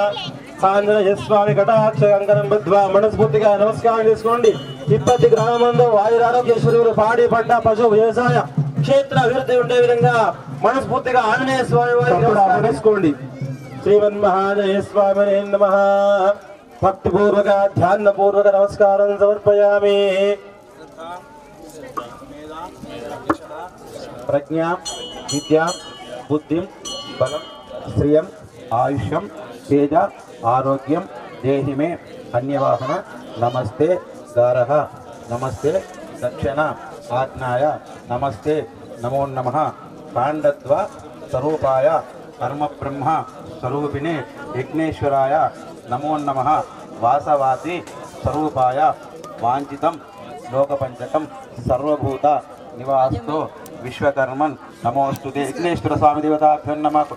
ఆంజనేయ స్వామి కటాక్ష కంకణం బద్ధ్వా మనస్ఫూర్తిగా నమస్కారం చేసుకోండి. 20 గ్రామంలో వాయు ఆరోగ్యేశ్వరుడు పాడి పంట పశు వ్యవసాయ క్షేత్ర అభివృద్ధి ఉండే విధంగా మనస్ఫూర్తిగా ఆంజనేయ స్వామి వారికి నమస్కారం చేసుకోండి. శ్రీమన్మహాంజనేయ స్వామి నమః. భక్తిపూర్వక ధ్యానపూర్వక నమస్కారం సమర్పయామి. ప్రజ్ఞ విద్య బుద్ధిం బలం శ్రియం ఆయుష్యం తేజ ఆరోగ్యం దేహి మే అన్యవాహన నమస్తే గారహ నమస్తే దక్షిణ ఆజ్ఞాయ నమస్తే నమో నమః పాండత్వ స్వరూపాయ కర్మ బ్రహ్మ స్వరూపిణి విఘ్నేశ్వరాయ నమో నమః వాసవాసి స్వరూపాయ వాంఛితం లోకపంచకం సర్వభూత నివాసతో విశ్వకర్మన్ నమోస్తుతే. విఘ్నేశ్వర స్వామి దేవతాభ్యో నమః.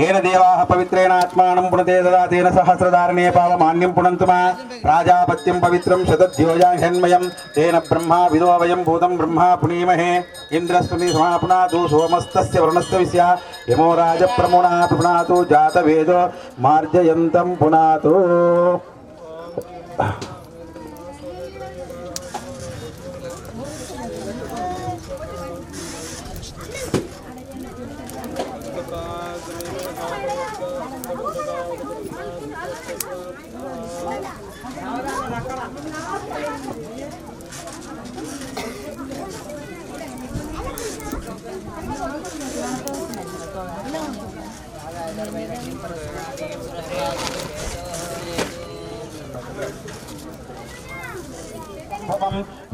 ఏన దేవాః పవిత్రేణ ఆత్మానం పునతే తదా తేన సహస్రధారణే పావమాన్యం పునంతు మా ప్రాజాపత్యం పవిత్రం శతద్యోజాహ్యన్మయం తేన బ్రహ్మా విదో వయం భూతం బ్రహ్మా పునీమహే. ఇంద్రస్తుని సమాపునాతు సోమస్తస్య వరుణస్య విశ్య యమో రాజ ప్రముణాతు పునాతు జాతవేదో మార్జయంతం పునాతు.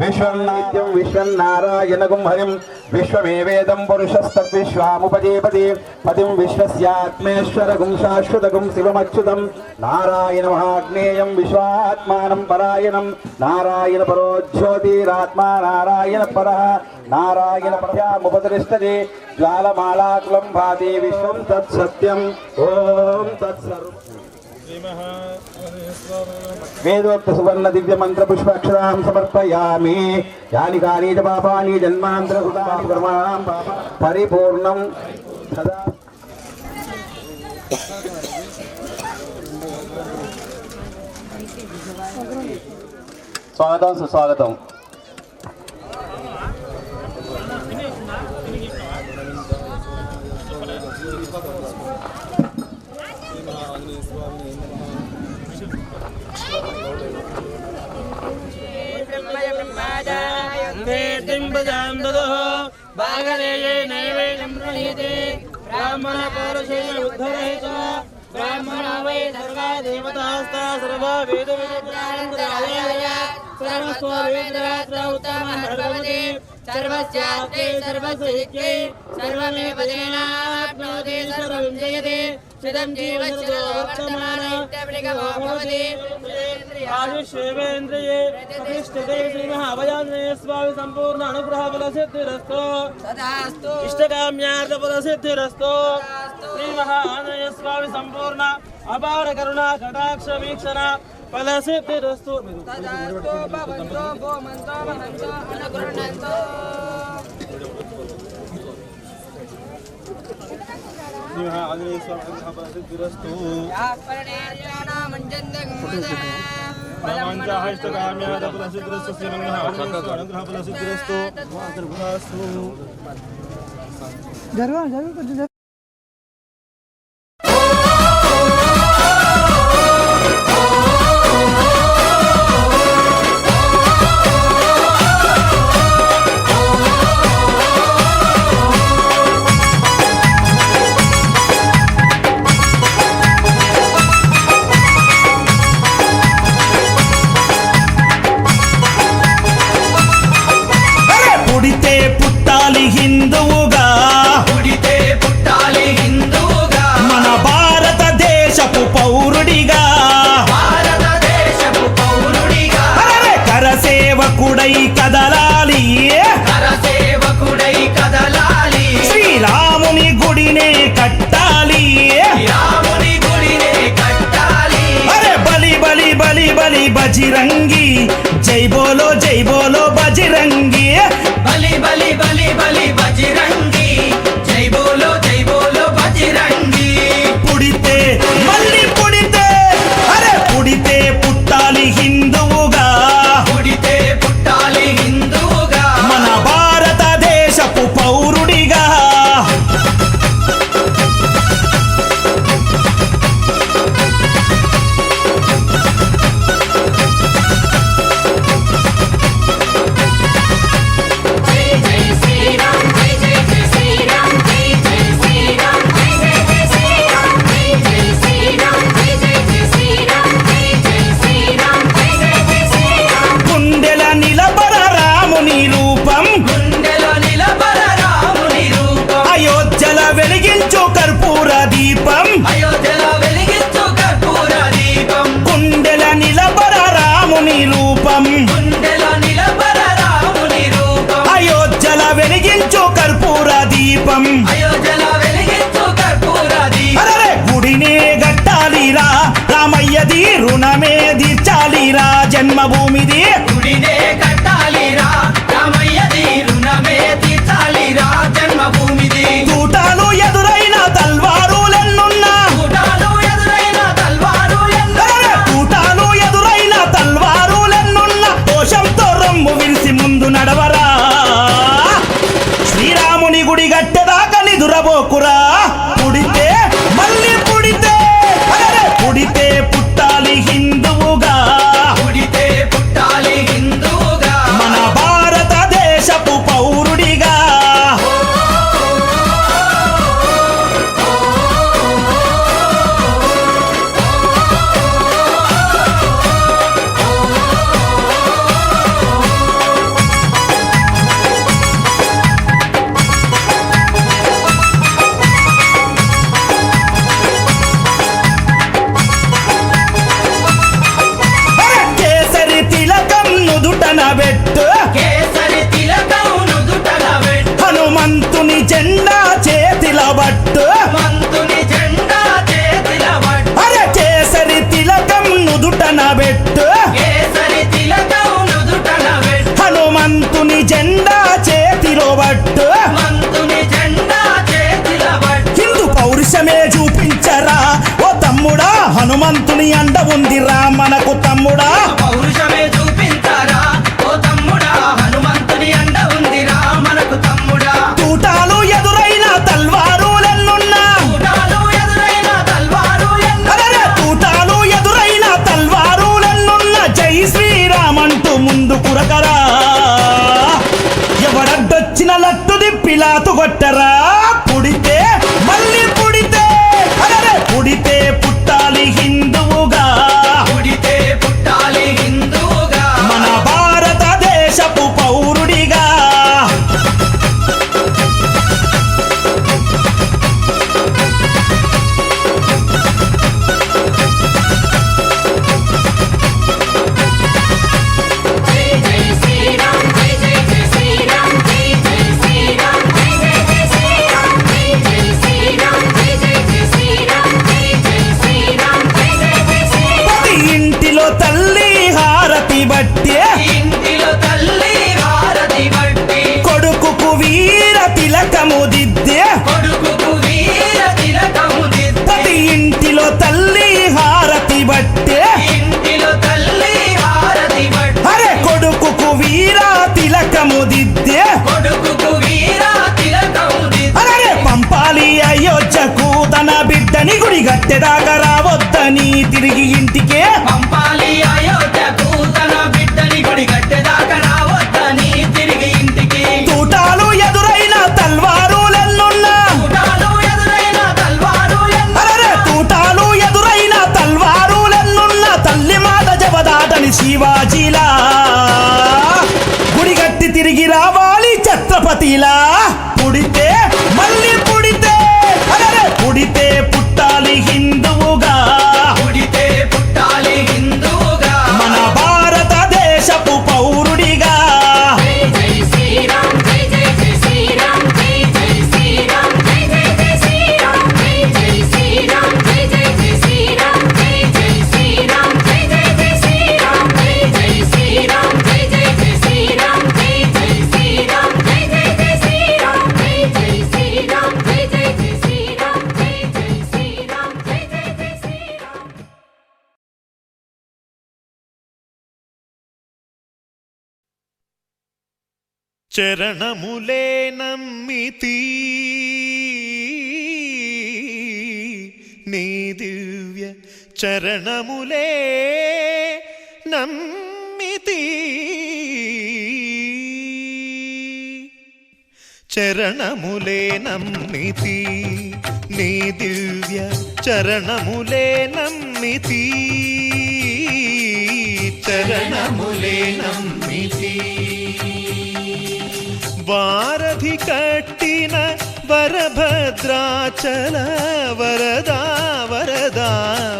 విశ్వన్నాద్యం విశ్వన్నారాయణగుం హరిం విశ్వమేవేదం పురుషస్తద్విశ్వాముపజేపతి పతిం విశ్వస్యాత్మేశ్వరగుం శాశ్వతగుం శివమచ్యుతం నారాయణమహాగ్నేయం విశ్వాత్మానం పరాయణం నారాయణ పరో జ్యోతిరాత్మా నారాయణ పరః నారాయణ పరముపదరిష్టతే జ్వాలమాలాకులం భాతి విశ్వం తత్సత్యం. ఓం తత్సర్వం. వేదోక్త సువర్ణ దివ్య మంత్ర పుష్పాక్షరాం సమర్పయామి. యాని కాని చ పాపాని జన్మాంతర కృతాని కర్మాణం పరిపూర్ణం సదా. స్వాగతం సుస్వాగతం. ब्राह्मण पौरुषेण उद्धरेत ब्राह्मण वै सर्वा देवतास्ता सर्वा वेद विद्यानन्दराय सर्वस्व वेदरात्र उत्तमं भगवते सर्वस्यास्ते सर्वस्वैक्ये सर्वमेव तेनाप्नोति सर्वं जयते चिदं जीवश्चो वर्तमानः भवति आयुष्येवेन्द्रिये प्रतिष्ठिते श्रीमहाभयान्वये स्वामी सम्पूर्ण अनुग्रहफलसिद्धिरस्तु तथास्तु इष्टकाम्यार्थफलसिद्धिरस्तु श्रीमहान्वये स्वामी सम्पूर्ण अपार करुणा कटाक्ष वीक्षण फलसिद्धिरस्तु तथास्तु भवन्तो गोमन्तो महन्तो अनुगृह्णन्तो आंजनेय स्वामी फलसिद्धिरस्तु. फलसिद्धिरस्तु श्रीमन्महाफलसिद्धिरस्तु. పుడితే పుట్టాలి హిందువుగా పుడితే పుట్టాలి బజిరంగి జై బోలో బజిరంగి బలి బలి బలి బలి బజిరంగి జై బోలో బజిరంగి పుడితే మళ్ళీ పుడితే అరే పుడితే పుట్టాలి హిందువుగా పుడితే పుట్టాలి హిందువుగా మన భారతదేశపు పౌరుడిగా జై జై శ్రీరామ్ జై జై జై శ్రీరామ్ జై జై శ్రీరామ్ జై జై జై శ్రీరామ్ జై జై శ్రీరామ్ జై జై జై శ్రీరామ్ జై జై శ్రీరామ్ జై జై జై శ్రీరామ్ గుండెల నిలబర రాముని రూపం గుండెలో నిలబర రాముని రూపం అయోధ్యల వెలిగించు కర్పూర దీపం అయోధ్యలో వెలిగించు కర్పూర దీపం గుండెల నిలబర రాముని రూపం గుండెలో నిలబర రాముని రూపం అయోధ్యల వెలిగించు కర్పూర దీపం అయోధ్యలో వెలిగించు కర్పూర దీపం అరే గుడినే గట్టాలిరా రామయ్యది రుణమే తీర్చాలిరా జన్మభూమిది గుడినే కట్టాలిరా రామయ్యది రుణమే తీర్చాలిరా జన్మభూమిది తూటాలు ఎదురైన తల్వారులెన్నున్నా కూటాలు ఎదురైన తల్వారు అరే తూటాలు ఎదురైన తల్వారులెన్నున్నా దోషంతో రమ్ము విరిసి ముందు నడవరా శ్రీరాముని గుడి గట్టెదాకా నిదురబోకురా పుడితే మళ్ళీ పుడితే అరే పుడితే పుట్టాలి హిందువుగా పుడితే పుట్టాలి హిందువుగా మన భారతదేశపు పౌరుడిగా అరే కేసరి తిలకం నుదుటన పెట్టు కేసరి తిలకం నుదుటన పెట్టు హనుమంతుని జెండా చేతిల బట్టు మంతుని జెండా చేతిల పట్టు అరే కేసరి తిలకం నుదుటన పెట్టు కేసరి తిలకం నుదుటన పెట్టు హనుమంతుని జెండా చేతిలో బట్టు మంతుని జెండా చేతిల పట్టు హిందూ పౌరుషమే చూపించరా ఓ తమ్ముడా హనుమంతుని అండ ఉందిరా మనకు తమ్ముడా పౌరుషమే చూపించారా ఓ తమ్ముడా హనుమంతుని అండ ఉందిరా మనకు తమ్ముడా తూటాలు ఎదురైన తల్వారులెన్నున్నా కూటాలు ఎదురైన తల్వారు అరే తూటాలు ఎదురైన తల్వారులెన్నున్నా జై శ్రీరామ్ అంటూ ముందు కురకరా ఎవడడ్డొచ్చిన లట్టు దిప్పిలాతు కొట్టరా పుడితే మళ్ళీ పుడితే అరే పుడితే పుట్టాలి హిందువుగా పుడితే పుట్టాలి హిందువుగా మన భారతదేశపు పౌరుడిగా జై జై శ్రీరామ్ జై జై జై శ్రీరామ్ జై జై శ్రీరామ్ జై జై జై శ్రీరామ్ జై జై శ్రీరామ్ జై జై జై శ్రీరామ్ జై జై శ్రీరామ్ జై జై జై శ్రీరామ్ ప్రతి ఇంటిలో తల్లి హారతి బట్టే ఇంటిలో తల్లి హారతి బట్టి కొడుకుకు వీర తిలకము దిద్దే కొడుకుకు వీర తిలకము దిద్ది ప్రతి ఇంటిలో తల్లి హారతి బట్టే ఇంటిలో తల్లి హారతి బట్టి అరే కొడుకుకు వీర తిలకము దిద్దే కొడుకుకు వీర తిలకము దిద్ది అరే పంపాలి అయోధ్యకు తన బిడ్డని గుడి గట్టెదాకా రావద్దని తిరిగి ఇంటికే పంపాలి అయోధ్యకు తన బిడ్డని గుడి గట్టెదాకా రావద్దని తిరిగి ఇంటికి తూటాలు ఎదురైన తల్వారులెన్నున్నా కూటాలు ఎదురైన తల్వారు అరే తూటాలు ఎదురైన తల్వారులెన్నున్నా తల్లి మాట జవదాటని శివాజీలా గుడిగట్టి తిరిగి రావాలి ఛత్రపతిలా పుడితే మళ్ళీ పుడితే అరే పుడితే పుట్టాలి హిందువుగా పుడితే పుట్టాలి హిందూ చరణములే నమ్మితి నీ దివ్య చరణములే నమ్మితి చరణములే నమ్మితి నీ దివ్య చరణములే నమ్మితి చరణములే నమ్మితి వారధి కట్టిన వరభద్రాచల వరదా వరదా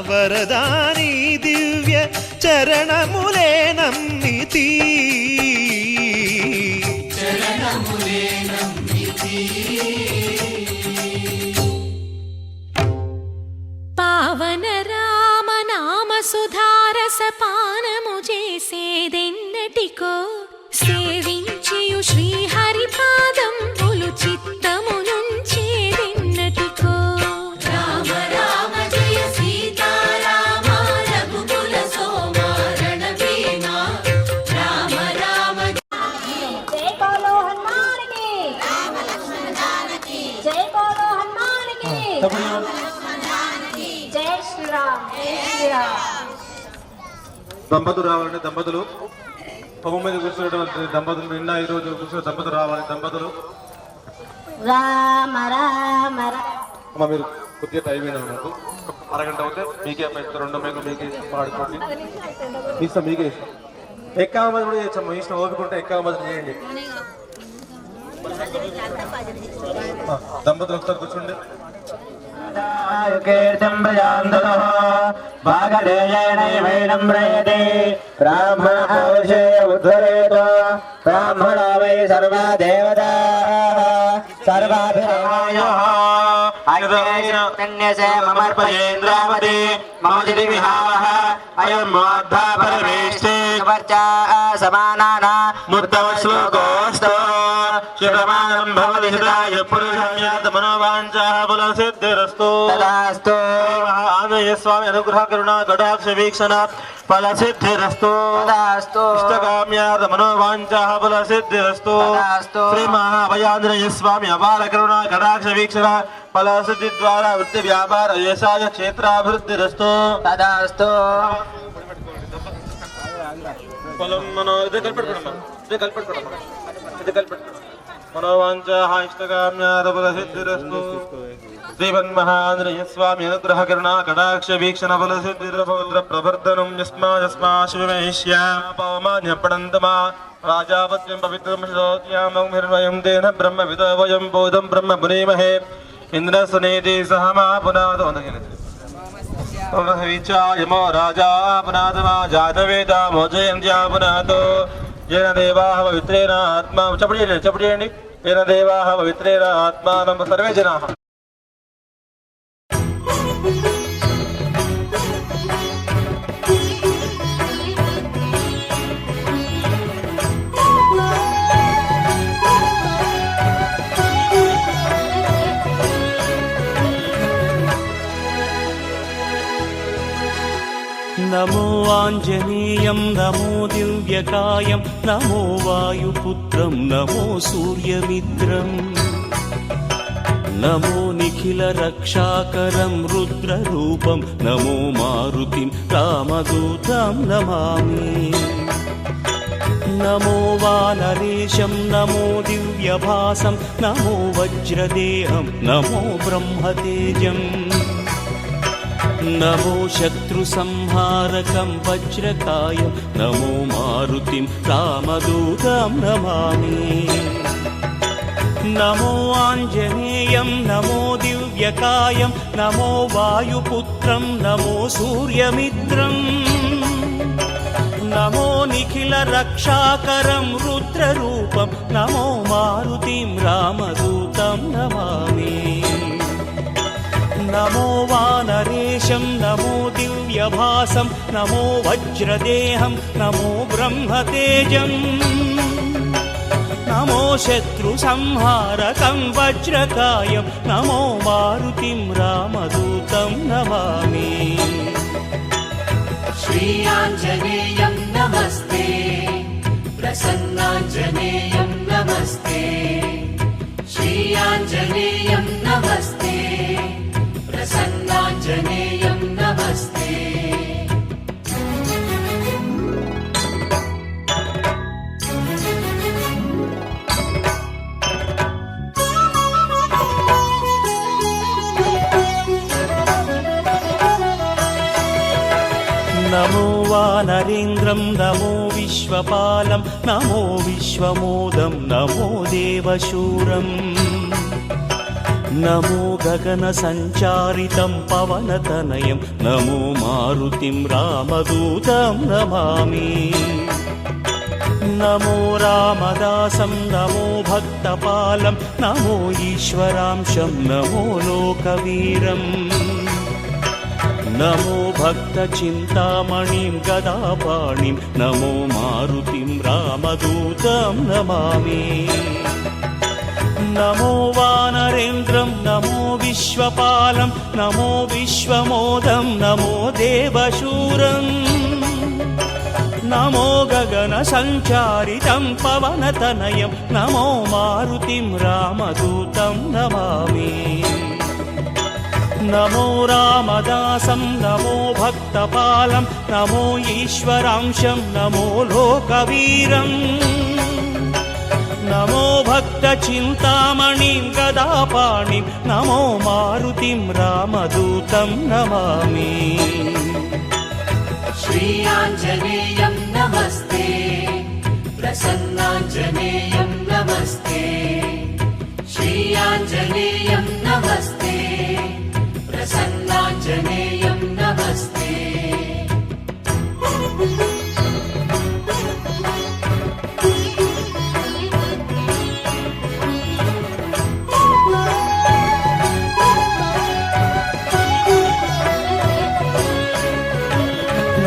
వరదాని దివ్య చరణములే నమ్మితి చరణములే నమ్మితి పావన రామ నామ సుధారస పానము చేసేదెన్నటికో సేవించియు శ్రీహరి పాదంబులు చిత్తము నుంచేదెన్నటికో రామ రామ జయ సీతారామ రఘుకుల సోమ రణభీమ రామ రామ జయ బోలో హనుమాన్ కి రామ లక్ష్మణ జానకి జయ బోలో హనుమాన్ కి జై శ్రీరామ్ జై శ్రీరామ్. దంపతులు రావాలంటే దంపతులు పొమ్మ మీద కూర్చున్నటువంటి దంపతులు నిన్న ఈరోజు కూర్చున్న దంపతులు రావాలి. దంపతులు రామ రామ అమ్మ మీరు కొద్దిగా టైం అయినా నాకు అరగంట అవుతే మీకే అమ్మాయి రెండో మేకు మీకే పాడుకోండి ఇస్తాం మీకే ఇస్తాం. ఎక్కామది కూడా చేయొచ్చమ్మా ఇష్టం ఓపికంటే ఎక్కామది చేయండి. దంపతులు ఒకసారి కూర్చోండి. బ్రాహ్మణో వై సర్వా దేవతా సర్వాభిరామాయన్యసే మమర్పయేంద్రావతి మమ చితి విహావః అయం మోద్ధా పరమేష్ఠే వర్చా సమానానా ముత్తమ శ్లోకోస్తు శివమానం భవతి హితాయ పురుషం యాత మనోవాంఛాః ఫలసిద్ధిరస్తు తదాస్తు. ఆంజనేయ స్వామి అనుగ్రహ కరుణా కటాక్ష వీక్షణ ఫలసిద్ధిరస్తు తదాస్తు. ఇష్టకామ్యార్థ మనోవాంఛాః ఫలసిద్ధిరస్తు తదాస్తు. శ్రీ మహాభయాంజనేయ స్వామి అపార కరుణా కటాక్ష వీక్షణ ఫలసిద్ధి ద్వారా వృత్తి వ్యాపార వ్యవసాయ క్షేత్రాభివృద్ధిరస్తు తదాస్తు. ఫలం మనో ఇది కల్పెట్టుకోవడం ఇది కల్పెట్టుకోవడం ఇది కల్పెట్టుకోవడం మనోవాంఛాః ఇష్టకామ్యార్థ ఫలసిద్ధిరస్తు. శ్రీమన్మహాంజనేయ స్వామి అనుగ్రహ కరుణా కటాక్ష వీక్షణ ఫలసిద్ధిరభద్ర ప్రవర్ధనం యస్మా శివమేష్యాపమాన్య పడంతమా రాజాపత్యం పవిత్రం శోత్యామం హిరణ్మయం తేన బ్రహ్మ విదో వయం బోధం బ్రహ్మ పునీమహే ఇంద్రసునేతి సహ మహాపునాదో విచాయమో రాజా పునాదమా జాతవేద మోజయంత్యా పునాదో జన దేవాః పవిత్రేణ ఆత్మా చప్పుడు చేయండి జన దేవాః పవిత్రేణ ఆత్మానం సర్వే జనాః. నమో ఆంజనేయం నమో దివ్యకాయం నమో వాయుపుత్రం నమో సూర్యమిత్రం నమో నిఖిల రక్షాకరం రుద్రరూపం నమో మారుతిం రామదూతం నమామి. నమో వానరేశం నమో దివ్యభాసం నమో వజ్రదేహం నమో బ్రహ్మతేజం నమో శత్రు సంహారకం వజ్రకాయం నమో మారుతిం రామదూతం నమామి. నమో ఆంజనేయం నమో దివ్యకాయం నమో వాయుపుత్రం నమో సూర్యమిత్రం నమో నిఖిల రక్షాకరం రుద్రరూపం నమో మారుతిం రామదూతం నమామి. నమో వానరేశం నమో దివ్యభాసం నమో వజ్రదేహం నమో బ్రహ్మతేజం నమో శత్రు సంహారకం వజ్రకాయం నమో మారుతిం రామదూతం నమామి. श्रीयाञ्जनेयं नमस्ते प्रसन्नाञ्जनेयं नमस्ते नमस्ते श्रीयाञ्जनेयं नमस्ते प्रसन्नाञ्जनेयं नमस्ते నమో వానరేంద్రం నమో విశ్వపాలం నమో విశ్వమోదం నమో దేవశూరం నమో గగన సంచారితం పవనతనయం నమో మారుతిం రామదూతం నమామి నమో రామదాసం నమో భక్తపాలం నమో ఈశ్వరాంశం నమో లోకవీరం నమో భక్త చింతామణిం గదాపాణిం నమో మారుతిం రామదూతం నమామి నమో వానరేంద్రం నమో విశ్వపాలం నమో విశ్వమోదం నమో దేవశూరం నమో గగన సంచారితం పవనతనయం నమో మారుతిం రామదూతం నమామి నమో రామదాసం నమో భక్తపాలం నమో ఈశ్వరాంశం నమో లోకవీరం నమో భక్త చింతామణిం గదాపాణిం నమో మారుతిం రామదూతం నమామి श्रीयाञ्जनेयं नमस्ते प्रसन्नाञ्जनेयं नमस्ते श्रीयाञ्जनेयं नमस्ते प्रसन्नाञ्जनेयं नमस्ते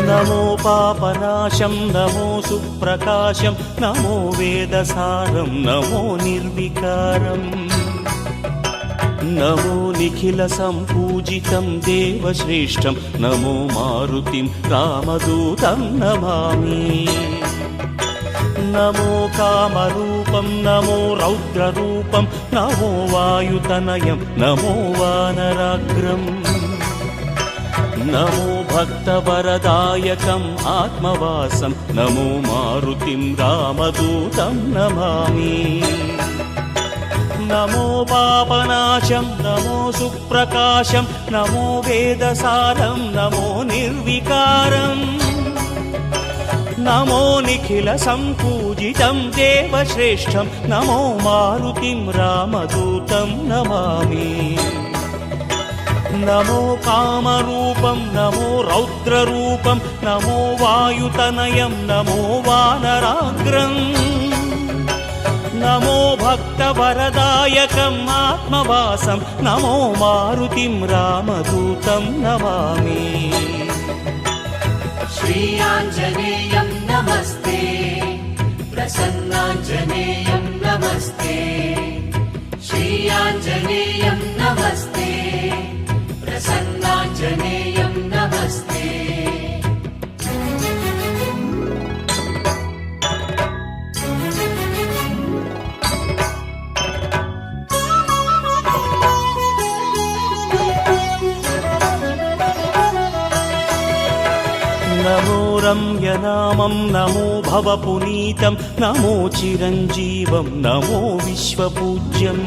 నమో పాపనాశం నమో సుప్రకాశం నమో వేదసారం నమో నిర్వికారం నమో నిఖిల సంపూజితం దేవశ్రేష్టం నమో మారుతిం రామదూతం నమామి నమో కామరూపం నమో రౌద్రరూపం నమో వాయుతనయం నమో వానరాగ్రం నమో భక్తవరదాయకం ఆత్మవాసం నమో మారుతిం రామదూతం నమామి నమో పాపనాశం నమో సుప్రకాశం నమో వేదసారం నమో నిర్వికారం నమో నిఖిల సంపూజితం దేవశ్రేష్టం నమో మారుతిం రామదూతం నమామి నమో కామరూపం నమో రౌద్రరూపం నమో వాయుతనయం నమో వానరాగ్రం నమో భక్తవరదాయకం ఆత్మవాసం నమో మారుతిం రామదూతం నమామి श्रीयाञ्जनेयं नमस्ते प्रसन्नाञ्जनेयं नमस्ते श्रीयाञ्जनेयं नमस्ते प्रसन्नाञ्जनेयं नमस्ते నమో రమ్యనామం నమో భవపునీతం నమో చిరంజీవం నమో విశ్వపూజ్యం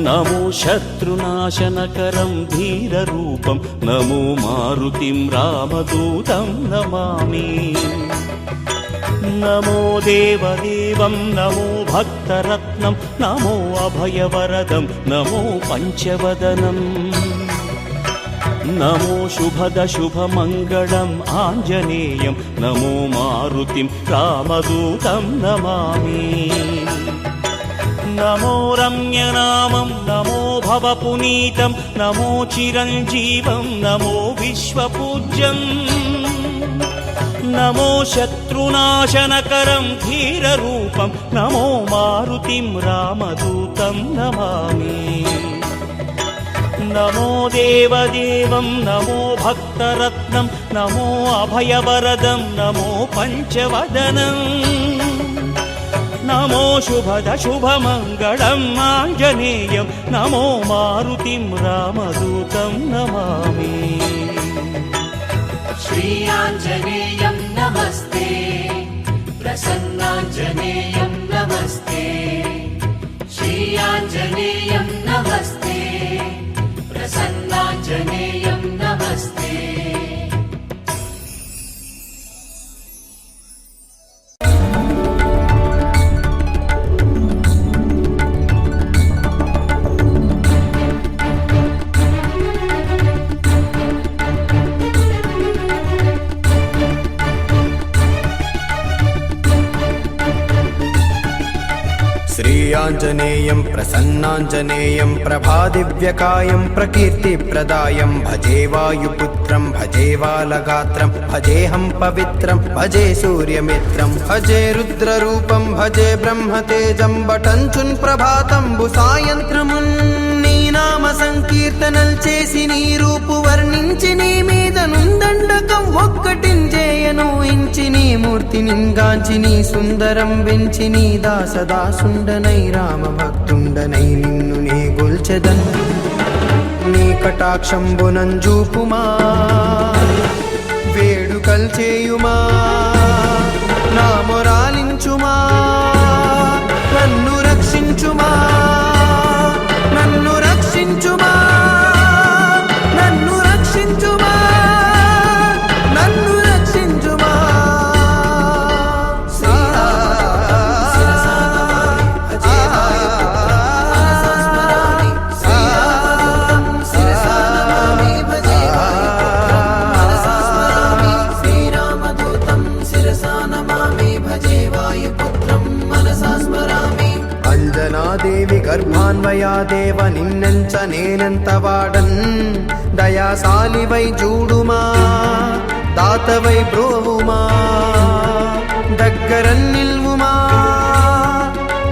నమో శత్రునాశనకరం ధీరరూపం నమో మారుతిం రామదూతం నమామి నమో దేవదేవం నమో భక్తరత్నం నమో అభయవరదం నమో పంచవదనం నమో శుభద శుభమంగళం ఆంజనేయం నమో మారుతిం రామదూతం నమామి నమో రమ్యనామం నమో భవపునీతం నమో చిరంజీవం నమో విశ్వపూజ్యం నమో శత్రునాశనకరం ధీరరూపం నమో మారుతిం రామదూతం నమామి నమో దేవదేవం నమో భక్తరత్నం నమో అభయవరదం నమో పంచవదనం నమో శుభద శుభమంగళం ఆంజనేయం నమో మారుతిం రామదూతం నమామి श्रीयाञ्जनेयं नमस्ते प्रसन्नाञ्जनेयं नमस्ते श्रीयाञ्जनेयं नमस्ते प्रसन्नाञ्जनेयं नमस्ते श्रीयाञ्जनेयं प्रसन्नाञ्जनेयं प्रभादिव्यकायं प्रकीर्तिप्रदायं भजे वायुपुत्रं भजे बालगात्रं भजेऽहं पवित्रं भजे सूर्यमित्रं भजे रुद्ररूपं भजे ब्रह्मतेजं बटञ्चुन् ప్రభాతంబు సాయంత్రమున్ నీ నామ సంకీర్తనల్ చేసి నీ రూపు వర్ణించి నీ మీద నుందండకం ఒక్కటించేయను ఇంచి నీ మూర్తి నింగాంచి నీ సుందరం వెంచి నీ దాసదాసుండనై రామ భక్తుండనై నిన్ను నే గొల్చెదన్ నీ కటాక్షంబునంజూపుమా వేడుకల్ చేయుమా నా మొరాలించుమా నన్ను రక్షించుమా నన్ను రక్షించుమా నన్ను రక్షించుమా నన్ను రక్షించుమా అంజనాదేవి గర్భాన్వయా దేవ నిన్నెంచ నేనెంత వాడన్ దయాశాలివై చూడుమా దాతవై బ్రోవుమా దగ్గరన్ నిల్వుమా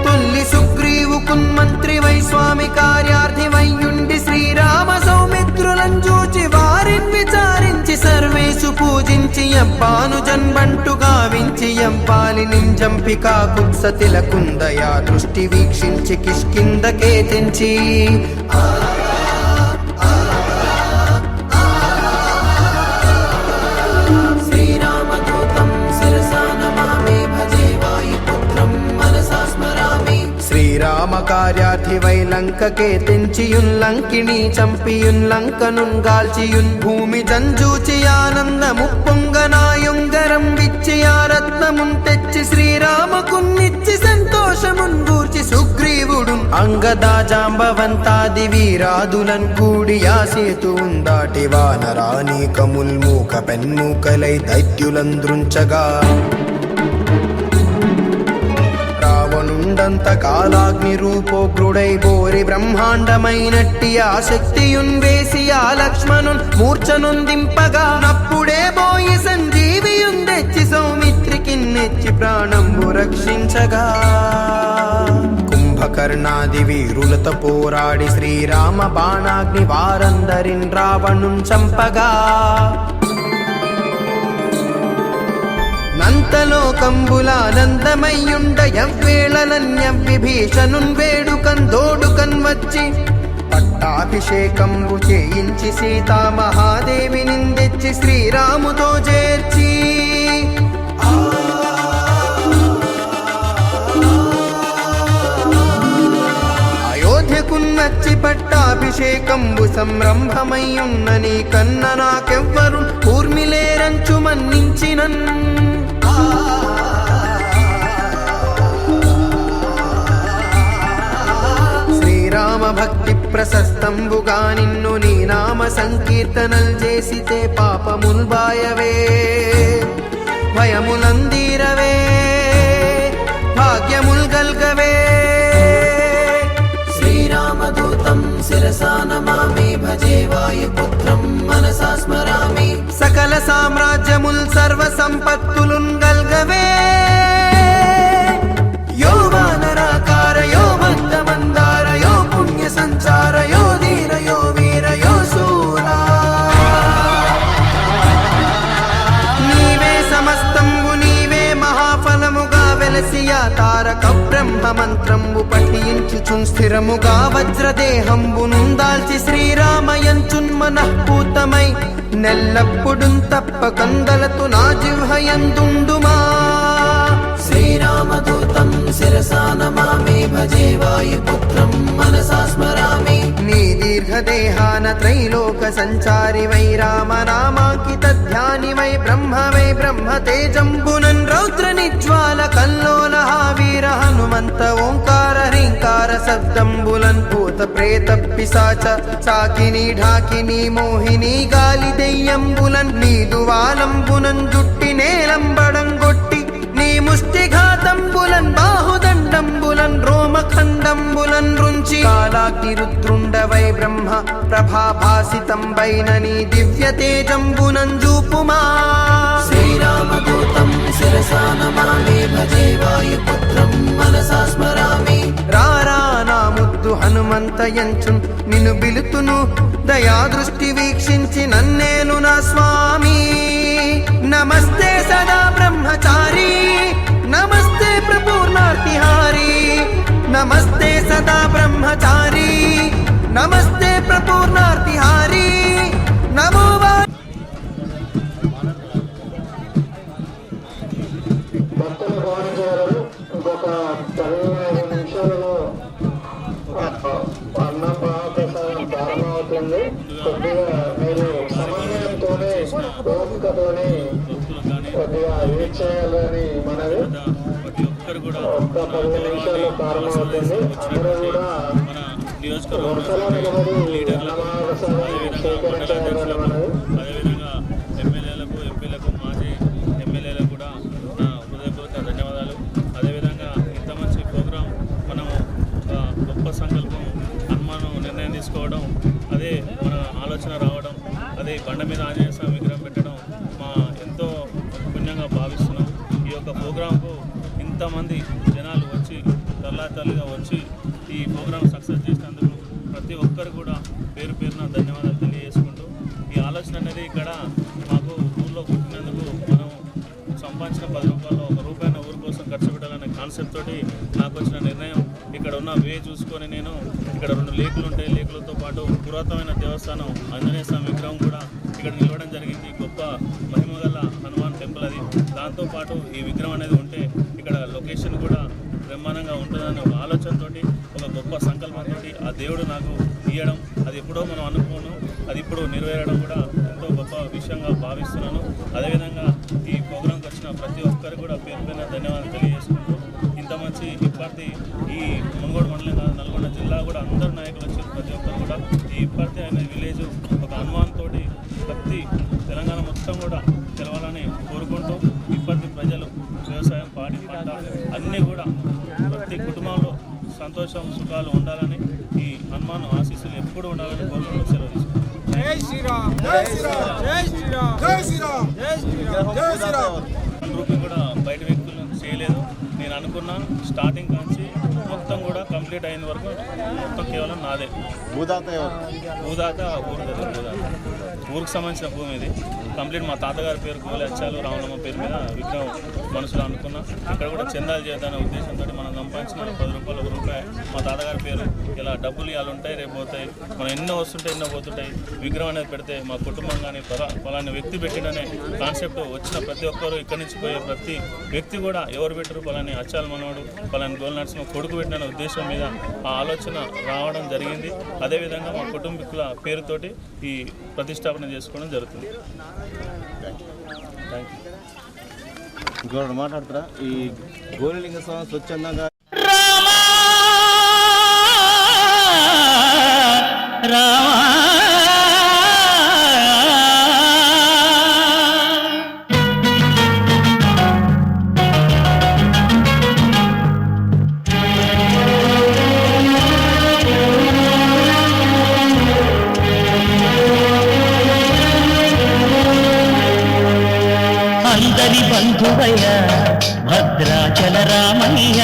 తొల్లి సుగ్రీవు కున్మంత్రి వై స్వామి కార్యార్థి వైయుండి శ్రీరామ సౌమిత్రులను చూచి వారిని విచారించి సర్వేసు పూజించి ఎంపాను జన్బంటు గావించి ఎంపాలి నింజంపికా కుత్సతిల కుందయా దృష్టి వీక్షించి కిష్కిందకే తెంచి శ్రీరామదూతం శిరసా నమామి భజే వాయుపుత్రం మనసా స్మరామి శ్రీరామ కార్యార్థి వై లంకకే తెంచియున్ లంకిణి చంపియున్ లంకనున్ గాల్చియున్ భూమి జంజూచి ఆనందముప్పొంగనాయుంగరం విచ్చి ఆ రత్నమున్ తెచ్చి శ్రీరామకున్నిచ్చి సంతోషమున్ గూర్చి సుగ్రీవుడు అంగదా జాంబవంతాది వీరాదులన్ కూడి ఆ సేతువున్ దాటి వానరానీకముల్ మూక పెన్మూకలై దైత్యులంద్రుంచగా రావణుండంత కాలాగ్ని రూపోగ్రుడై బోరి బ్రహ్మాండమైనట్టి ఆ శక్తియున్ వేసి ఆ లక్ష్మణున్ మూర్ఛనుందింపగా నప్పుడే బోయి సంజీవియున్ తెచ్చి సౌమిత్రికి నెచ్చి ప్రాణంబు రక్షించగా కుంభకర్ణాది వీరులతో పోరాడి శ్రీరామ బాణాగ్ని వారందరిన్ రావణున్ చంపగా నంతలోకంబులానందమయ్యుండ ఎవ్వేళలన్య విభీషణున్ వేడుకన్ దోడుకన్ వచ్చి పట్టాభిషేకంబు చేయించి సీతామహాదేవి నిందెచ్చి శ్రీరాముతో చేర్చి అయోధ్యకున్నచ్చి పట్టాభిషేకంబు సంరంభమయ్యున్న నీ కన్న నాకెవ్వరు ఊర్మిలేరంచు మన్నించినన్ శ్రీరామ భక్తి ప్రశస్తంబుగా నిన్ను నీ నామ సంకీర్తనల్ చేసితే పాపముల్ బాయవే భయములందీరవే భాగ్యముల్ గల్గవే శ్రీరామదూతం శిరసా నమామి భజే వాయుపుత్రం మనసా స్మరామి సకల సామ్రాజ్యముల్ సర్వ సంపత్తులున్ గల్గవే యో వానరాకార యో మందమందార యో పుణ్య సంచార యో ధీర యో వీర యో శూరా నీవే సమస్తంబు నీవే మహాఫలముగా వెలసియా తారక బ్రహ్మ మంత్రంబు పఠించుచున్ స్థిరముగా వజ్రదేహంబునుందాల్చి శ్రీరామయంచున్మనఃపూతమై నెల్లప్పుడు తప్ప కందలతు నా జిహ్వయందుండుమా శ్రీరామదూతం శిరసా నమామి భజే వాయుపుత్రం మనసా స్మరామి నీ దీర్ఘదేహాన త్రైలోక సంచారి వై రామనామాంకిత ధ్యాని వై బ్రహ్మ తేజంబునన్ రౌద్ర నిజ్వాల కల్లోల వీర హనుమంత ఓంకార హ్రీంకార శబ్దంబులన్ భూత ప్రేత పిశాచ చాకిని ఢాకిని మోహిని గాలి దెయ్యంబులన్ నీదువాలంబునన్ జుట్టి నేలంబడంగొట్టి నీ ముష్టిఘాతంబులన్ బాహుదండంబులన్ రోమఖండంబులన్ రుంచి కాలాగ్ని రుద్రుండవై బ్రహ్మ ప్రభాభాసితంబైన నీ దివ్య తేజంబునన్ జూపుమా శ్రీరామదూతం శిరసా నమామి భజే వాయుపుత్రం మనసా స్మరామి రారా నా ముద్దు హనుమంతయంచున్ నిన్ను బిలుతును దయా దృష్టి వీక్షించి నన్నేలు నా స్వామి నమస్తే సదా బ్రహ్మచారి నమస్తే ప్రపూర్ణార్తిహారి నమస్తే సదా బ్రహ్మచారి నమస్తే ప్రపూర్ణార్తిహారి నమో భక్తులు గమనించగలరు ఇంకొక 15 నిమిషాలలో అన్నం మహాప్రసాదం ప్రారంభమవుతుంది. కొద్దిగా మీరు సమన్వయంతోనే ఓపికతోనే కొద్దిగా వెయిట్ చేయాలని మనవి. ఒక్క 15 నిమిషాల్లో ప్రారంభమవుతుంది. అందరూ కూడా వరుసలో నిలబడి అన్న మహాప్రసాదాన్ని స్వీకరించాలని మనవి. ఎమ్మెల్యేలకు ఎంపీలకు మాజీ ఎమ్మెల్యేలకు కూడా నా హృదయపూర్వక ధన్యవాదాలు. అదేవిధంగా ఇంత మంచి ప్రోగ్రాం మనము గొప్ప సంకల్పం హనుమాను నిర్ణయం తీసుకోవడం, అదే మన ఆలోచన రావడం, అదే బండ మీద ఆంజనేయ స్వామి విగ్రహం పెట్టడం మా ఎంతో పుణ్యంగా భావిస్తున్నాం. ఈ యొక్క ప్రోగ్రాంకు ఇంతమంది జనాలు వచ్చి తల్లిగా వచ్చి ఈ ప్రోగ్రాం సక్సెస్ చేసినందుకు ప్రతి ఒక్కరు కూడా పేరు పేరున ధన్యవాదాలు తెలియజేసుకుంటూ, ఈ ఆలోచన అనేది ఇక్కడ మాకు ఊళ్ళో పుట్టినందుకు మనం సంపాదించిన 10 రూపాయలు 1 రూపాయల ఊరి కోసం ఖర్చు పెట్టాలనే కాన్సెప్ట్ తోటి నాకు వచ్చిన నిర్ణయం. ఇక్కడ ఉన్న వే చూసుకొని నేను ఇక్కడ 2 లేకులు ఉంటాయి, లేకులతో పాటు పురాతనమైన దేవస్థానం ఆంజనేయ స్వామి విగ్రహం కూడా ఇక్కడ నిలవడం జరిగింది. గొప్ప మహిమగల హనుమాన్ టెంపుల్ అది. దాంతోపాటు ఈ విగ్రహం అనేది ఉంటే ఇక్కడ లొకేషన్ కూడా బ్రహ్మాండంగా ఉంటుందనే ఒక ఆలోచనతో, ఒక గొప్ప సంకల్పంతో ఆ దేవుడు నాకు ఇవ్వడం, అది ఎప్పుడో మనం అనుకోను, అది ఇప్పుడు నెరవేరడం కూడా ఎంతో గొప్ప విషయంగా భావిస్తున్నాను. అదేవిధంగా ఈ ప్రోగ్రాంకి వచ్చిన ప్రతి ఒక్కరికి కూడా పేరు పైన ధన్యవాదాలు తెలియజేసుకుంటూ, ఇంత మంచి ఇప్పటి ఈ మునుగోడు మండలం కాదు నల్గొండ జిల్లా కూడా అందరు నాయకులు వచ్చి ప్రతి ఒక్కరు కూడా ఈ ఇప్పటి అనే విలేజ్ ఒక హనుమాన్ తోటి ప్రతి తెలంగాణ మొత్తం కూడా తెలవాలని కోరుకుంటూ, ఇప్పటి ప్రజలు వ్యవసాయం పాడి పంట అన్నీ కూడా ప్రతి కుటుంబంలో సంతోషం సుఖాలు ఉండాలని, ఈ హనుమాన్ ఆశీస్సులు ఎప్పుడు ఉండాలని కోరుకుంటూ సెలవు తీసుకుంటాం. గ్రూప్ కూడా బయట వ్యక్తులను చేయలేదు. నేను అనుకున్న స్టార్టింగ్ నుంచి మొత్తం కూడా కంప్లీట్ అయిన వరకు మొత్తం కేవలం నాదే. భూదాత ఊరికి సంబంధించిన భూమి ఇది. కంప్లీట్ మా తాతగారి పేరు గోలి అచ్చాలు రావణమ్మ పేరు మీద విగ్రహం మనసులో అనుకున్నా. ఇక్కడ కూడా చందాలు చేద్దానే ఉద్దేశంతో మనం సంపాదించిన 10 రూపాయలు 1 రూపాయి మా తాతగారి పేరు ఇలా డబ్బులు ఇవాళ ఉంటాయి రేపు పోతాయి, మనం ఎన్నో వస్తుంటాయి ఎన్నో పోతుంటాయి. విగ్రహం అనేది పెడితే మా కుటుంబం కానీ పలానా వ్యక్తి పెట్టిననే కాన్సెప్ట్ వచ్చిన ప్రతి ఒక్కరు ఇక్కడి నుంచి పోయే ప్రతి వ్యక్తి కూడా ఎవరు పెట్టరు పలాని అచ్చాలు మనవాడు పలాని గోల్ నడిచిన కొడుకు పెట్టిన ఉద్దేశం మీద ఆ ఆలోచన రావడం జరిగింది. అదేవిధంగా మా కుటుంబీకుల పేరుతోటి ఈ ప్రతిష్టాపన చేసుకోవడం జరుగుతుంది. Thank you. ఇంకోటి మాట్లాడతారా? ఈ గోలిలింగ స్వామి స్వచ్ఛందంగా అందరి బంధువయ్య భద్రాచల రామయ్య,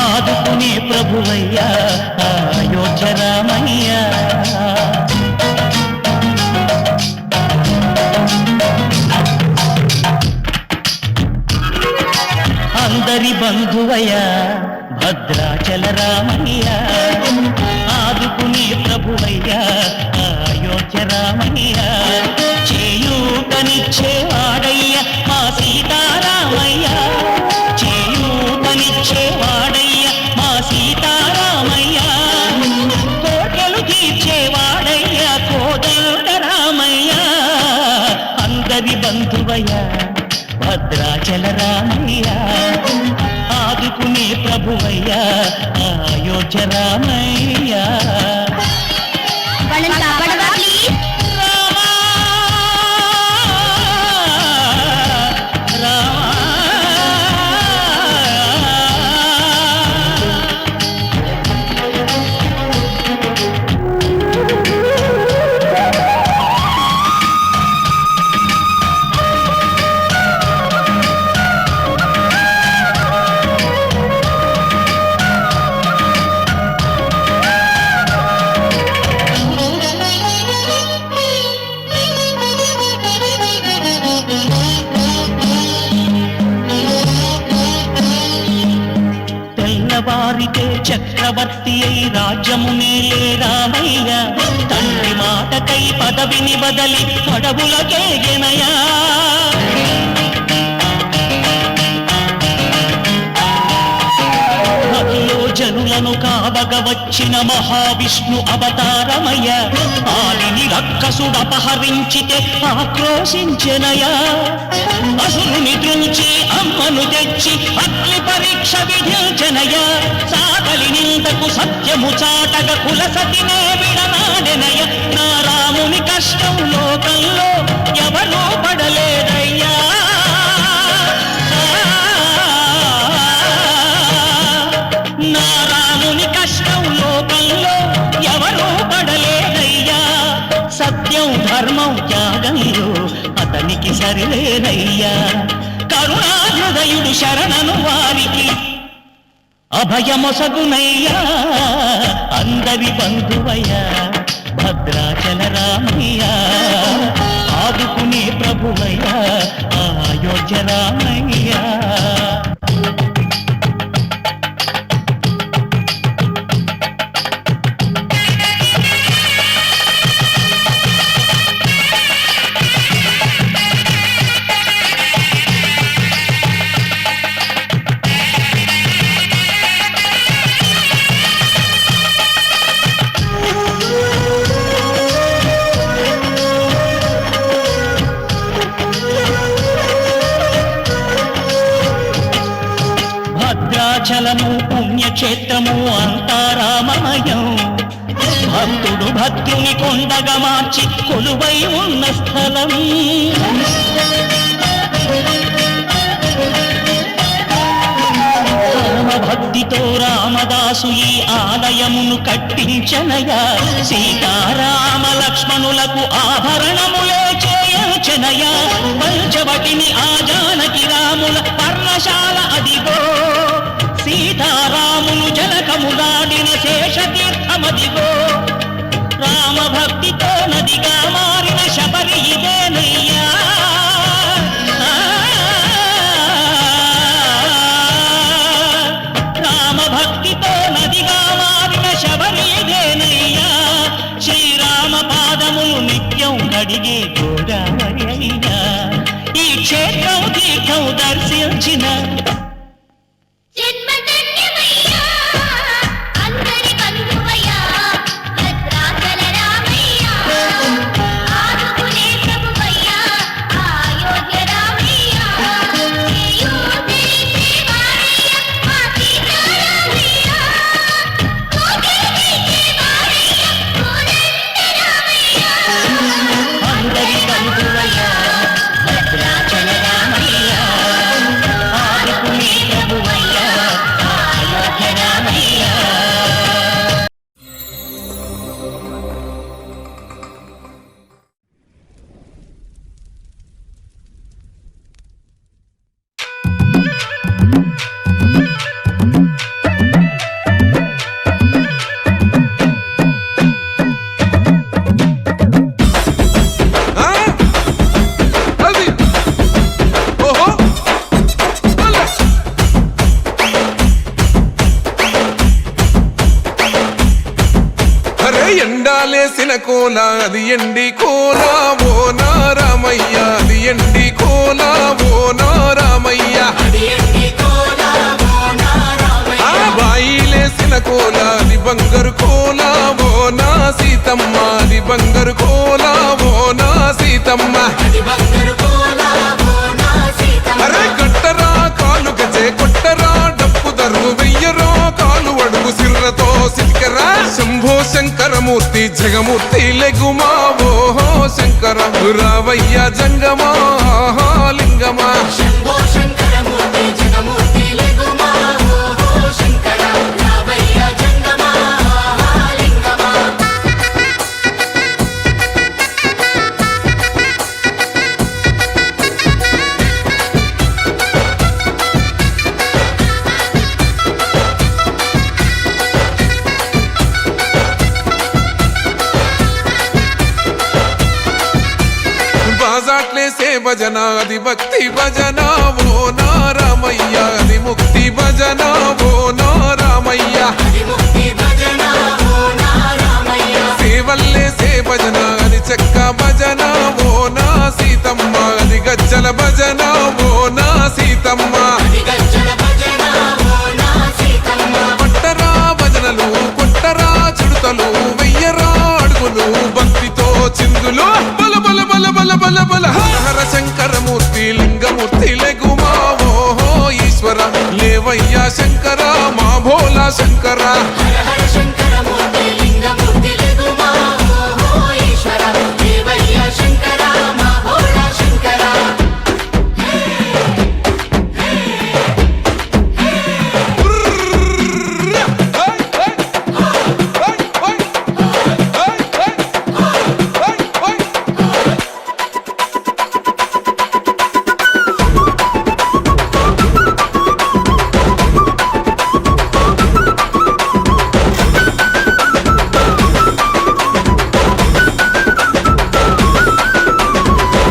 ఆదుకునే ప్రభువయ్య అయోధ్య రామయ్య. అందరి బంధువయ్య భద్రాచల రామయ్య ఆదుకునే ప్రభువయ్య అయోధ్య రామయ్య చేయూతనిచ్చేవాడయ్య మా సీతారామయ్య చేయూతనిచ్చేవాడయ్య మా సీతారామయ్య కోటలు తీర్చేవాడయ్య కోదండ రామయ్య అందరి బంధువయ్య భద్రాచల రామయ్య ఆదుకునే ప్రభువయ్య అయోధ్య రామయ్య తెల్లవారితే చక్రవర్తి అయి రాజ్యమునేలే రామయ్య తండ్రి మాటకై పదవిని బదలి అడవులకేగెనయా భక్తిలో జనులను కావగ వచ్చిన మహావిష్ణు అవతారమయ్య ఆలిని రక్కసుడపహరించితే ఆక్రోశించెనయా అసురుని త్రుంచి అమ్మను తెచ్చి అగ్ని పరీక్ష విధించనయ సాగలి నిందకు సత్యము చాటగ కులసతినే విడనాడెనయ నా రాముని కష్టం లోకంలో ఎవరూ పడలేదయ్యా నా రాముని కష్టం లోకంలో ఎవరూ పడలేదయ్యా సత్యం ధర్మం త్యాగంలో అతనికి సరిలేనయ్యా కరుణాహృదయుడు శరణను వారికి అభయమొసగునయ్యా అందరి బంధువయ్యా భద్రాచల రామయ్య ఆదుకునే ప్రభువయ్యా అయోధ్య రామయ్య భద్రాచలము పుణ్యక్షేత్రము అంతా రామమయం భక్తుడు భద్రుని కొండగా మార్చి కొలువై ఉన్న స్థలం భక్తితో రామదాసు ఈ ఆలయమును కట్టించనయా సీతారామ లక్ష్మణులకు ఆభరణములే చేయచనయా పంచవటిని ఆ జానకి రాముల పర్ణశాల అదిగో సీతారాములు జలకము దాడిన శేషతీర్థమదిగో రామ భక్తితో నదిగా మారిన శబరి ఇదేనయ్యా రామ భక్తితో నదిగా మారిన శబరి ఇదేనయ్యా శ్రీరామ పాదములు నిత్యం కడిగే గోదావరి అయ్యా ఈ క్షేత్రం తీర్థం దర్శించిన ఆదుకునే అరే ఎండాలేసిన కోల అది ఎండి కోల ఓ నారామయ్య అది ఎండి కోల ఓ నారామయ్య ఆ బాయిలేసిన కోల అది బంగారు కోల ఓ నా సీతమ్మ అది బంగారు కోల ఓ నా సీతమ్మ అరే కట్టరా కాలు గజే కొట్టరా డప్పు దరువు వెయ్యరో కాలు అడుగు సిర్రతో సిటికరా శంభో శంకరమూర్తి జగమూర్తి లెగుమా ఓహో శంకర రావయ్య జంగమా లింగమా బాజాట్లేసే భజన అది భక్తి భజన ఓ నారామయ్య అది ముక్తి భజన ఓ నారామయ్య సేవల్లేసే భజన అది చెక్క భజన ఓ నా సీతమ్మ అది గజ్జల భజన ఓ నా సీతమ్మ పట్టరా భజనలు కొట్టరా చిడుతలు వెయ్యరా అడుగులు భక్తితో చిందులు బల బల బల బల బల బల హర శంకరమూర్తి లింగమూర్తి లెగుమా ఓహో ఈశ్వర లేవయ్యా శంకర మా భోలా శంకర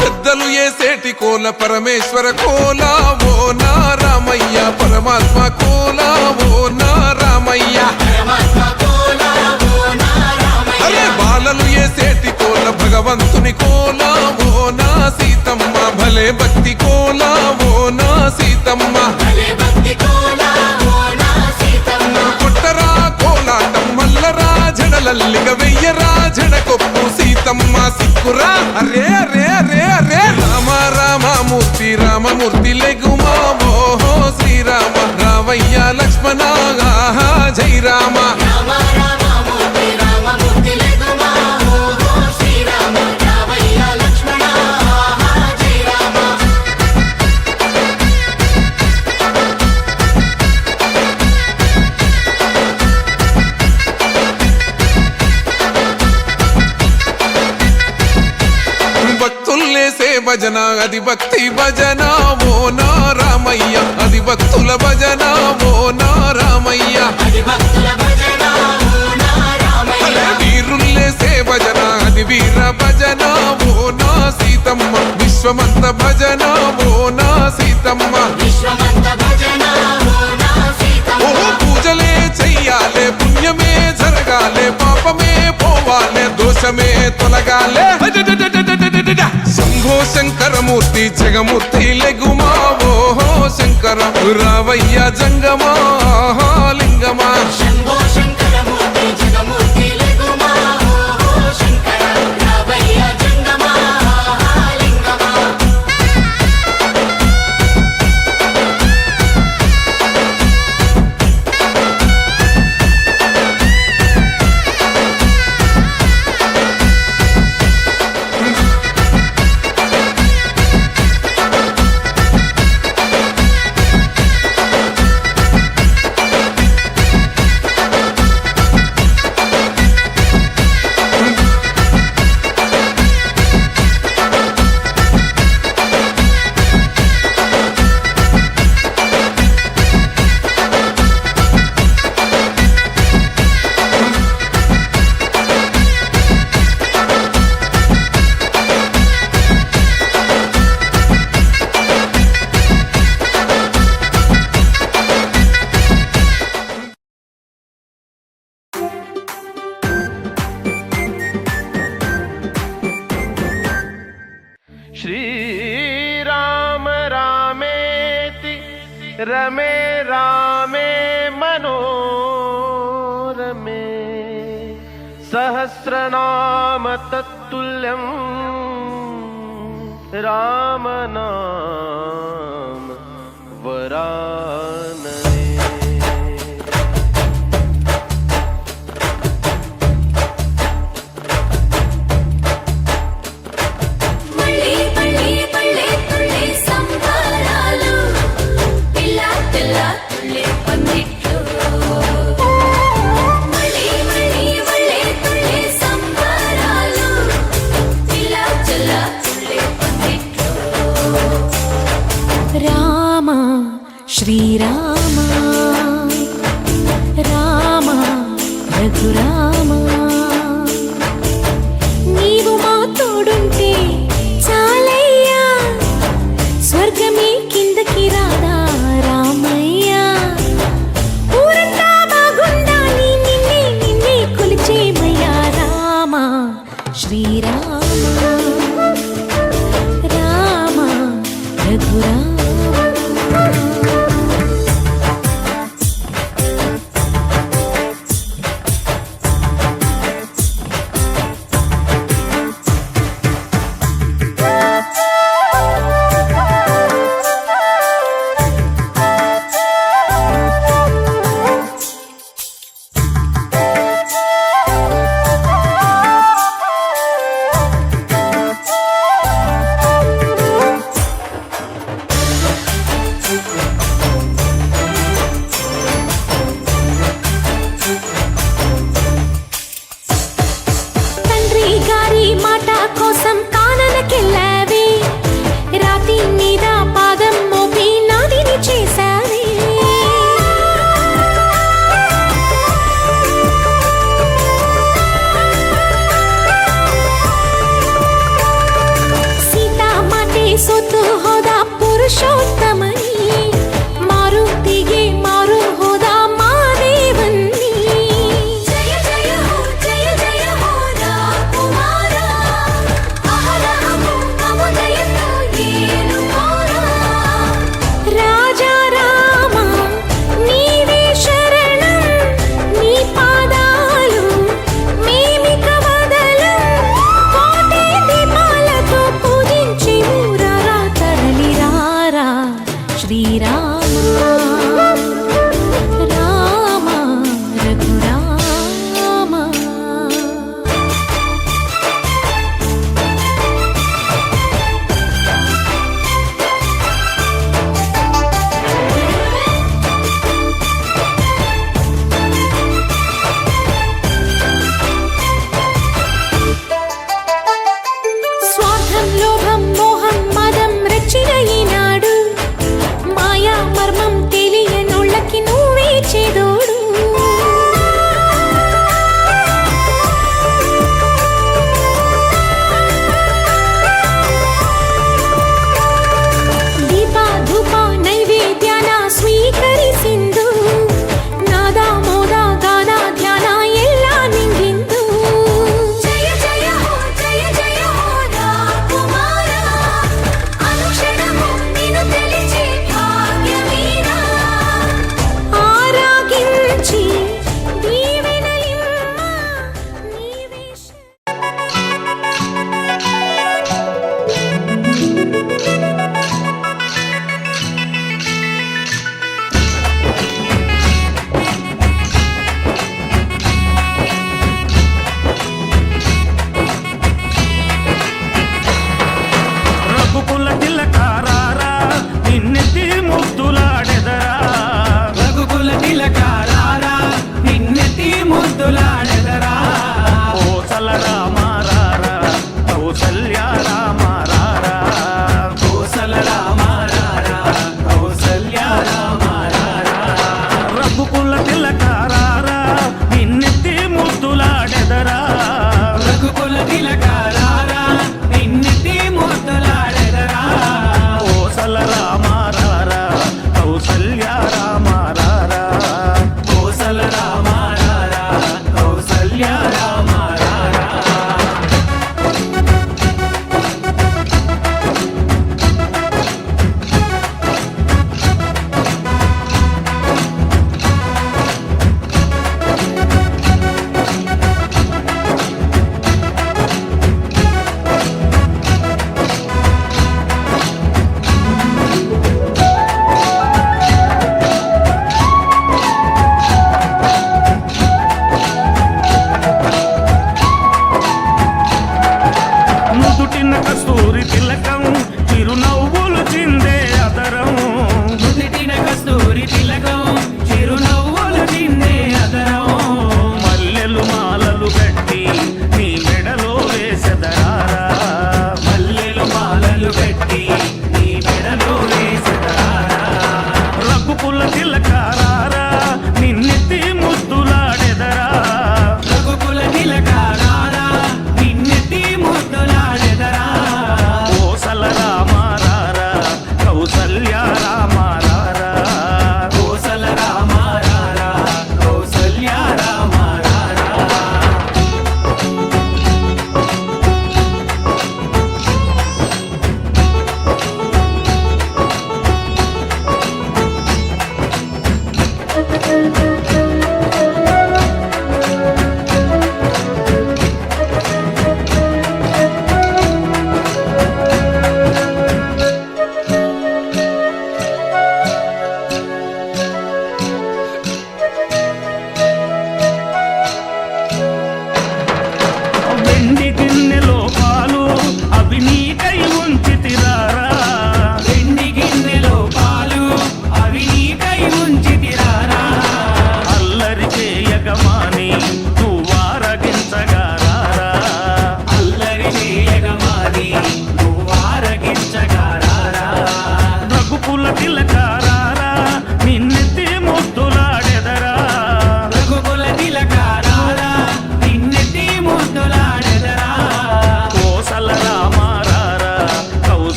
పెద్దలు ఏసేటి కోల పరమేశ్వర కోల ఓ నారామయ్య పరమాత్మ కోల ఓ నారామయ్య అరే బాలలు ఏసేటి కోల భగవంతుని కోల ఓ నా సీతమ్మ భలే భక్తి కోల ఓ నా సీతమ్మ కొట్టరా కోలాటం మల్లరా జడలల్లిగ వెయ్యరా జడకొప్పు సీతమ్మ సిక్కురా అరే అరే అరే అరే రామ రామమూర్తి రామమూర్తి లెగుమా ఓహో శ్రీరామ రావయ్య లక్ష్మణ ఆహా జై రామ భక్తుల్లేసే భజన అది భక్తి భజన ఓ నారామయ్య అది భక్తుల భజన ఓ నారామయ్య వీరుల్లేసే భజన అది వీర భజన ఓ నా సీతమ్మ విశ్వమంత భజన ఓ నా సీతమ్మ ఓ పూజలే చెయ్యాలే పుణ్యమే జరగాలే పాపమే పోవాలే దోషమే తొలగాలే శంభో శంకరమూర్తి జగమూర్తి లెగుమా ఓహో శంకర రావయ్య జంగమా లింగమా रमे रामे मनोरमे सहस्रनाम तत्तुल्यं रामनाम वरानने। మళ్ళీ మళ్ళీ మళ్ళీ తుళ్ళే సంబరాలు పిల్ల పిల్ల తుళ్ళే పందిట్లు మళ్ళీ మళ్ళీ మళ్ళీ తుళ్ళే సంబరాలు పిల్ల పిల్ల తుళ్ళే పందిట్లు రామ శ్రీరామ రామ రఘురామ నీవు మా తోడుంటే చాలయ్యా స్వర్గమే కిందకి రాదా రామయ్యా ఊరంతా బాగుండాలి నిన్నే నిన్నే కొలిచేమయ్యా రామ శ్రీరామ రామ రఘురామ తండ్రి గారి మాట కోసం కాననకెళ్ళావే రాతి మీద పాదం మోపి నాదిని చేశావే సీతా మాటే సొత్తు హోదా పురుషోత్తమని మారుతిಗೆ మారు హోదా మాదేవన్ని జయ జయ హో రాకుమారా అహరహము అముదయతో ఏను కోరా రాజా రామ నీవే శరణం నీ పాదాలు మేమిక వదలం కోటి దీపాలతో పూజించి రారా తరలి రారా మా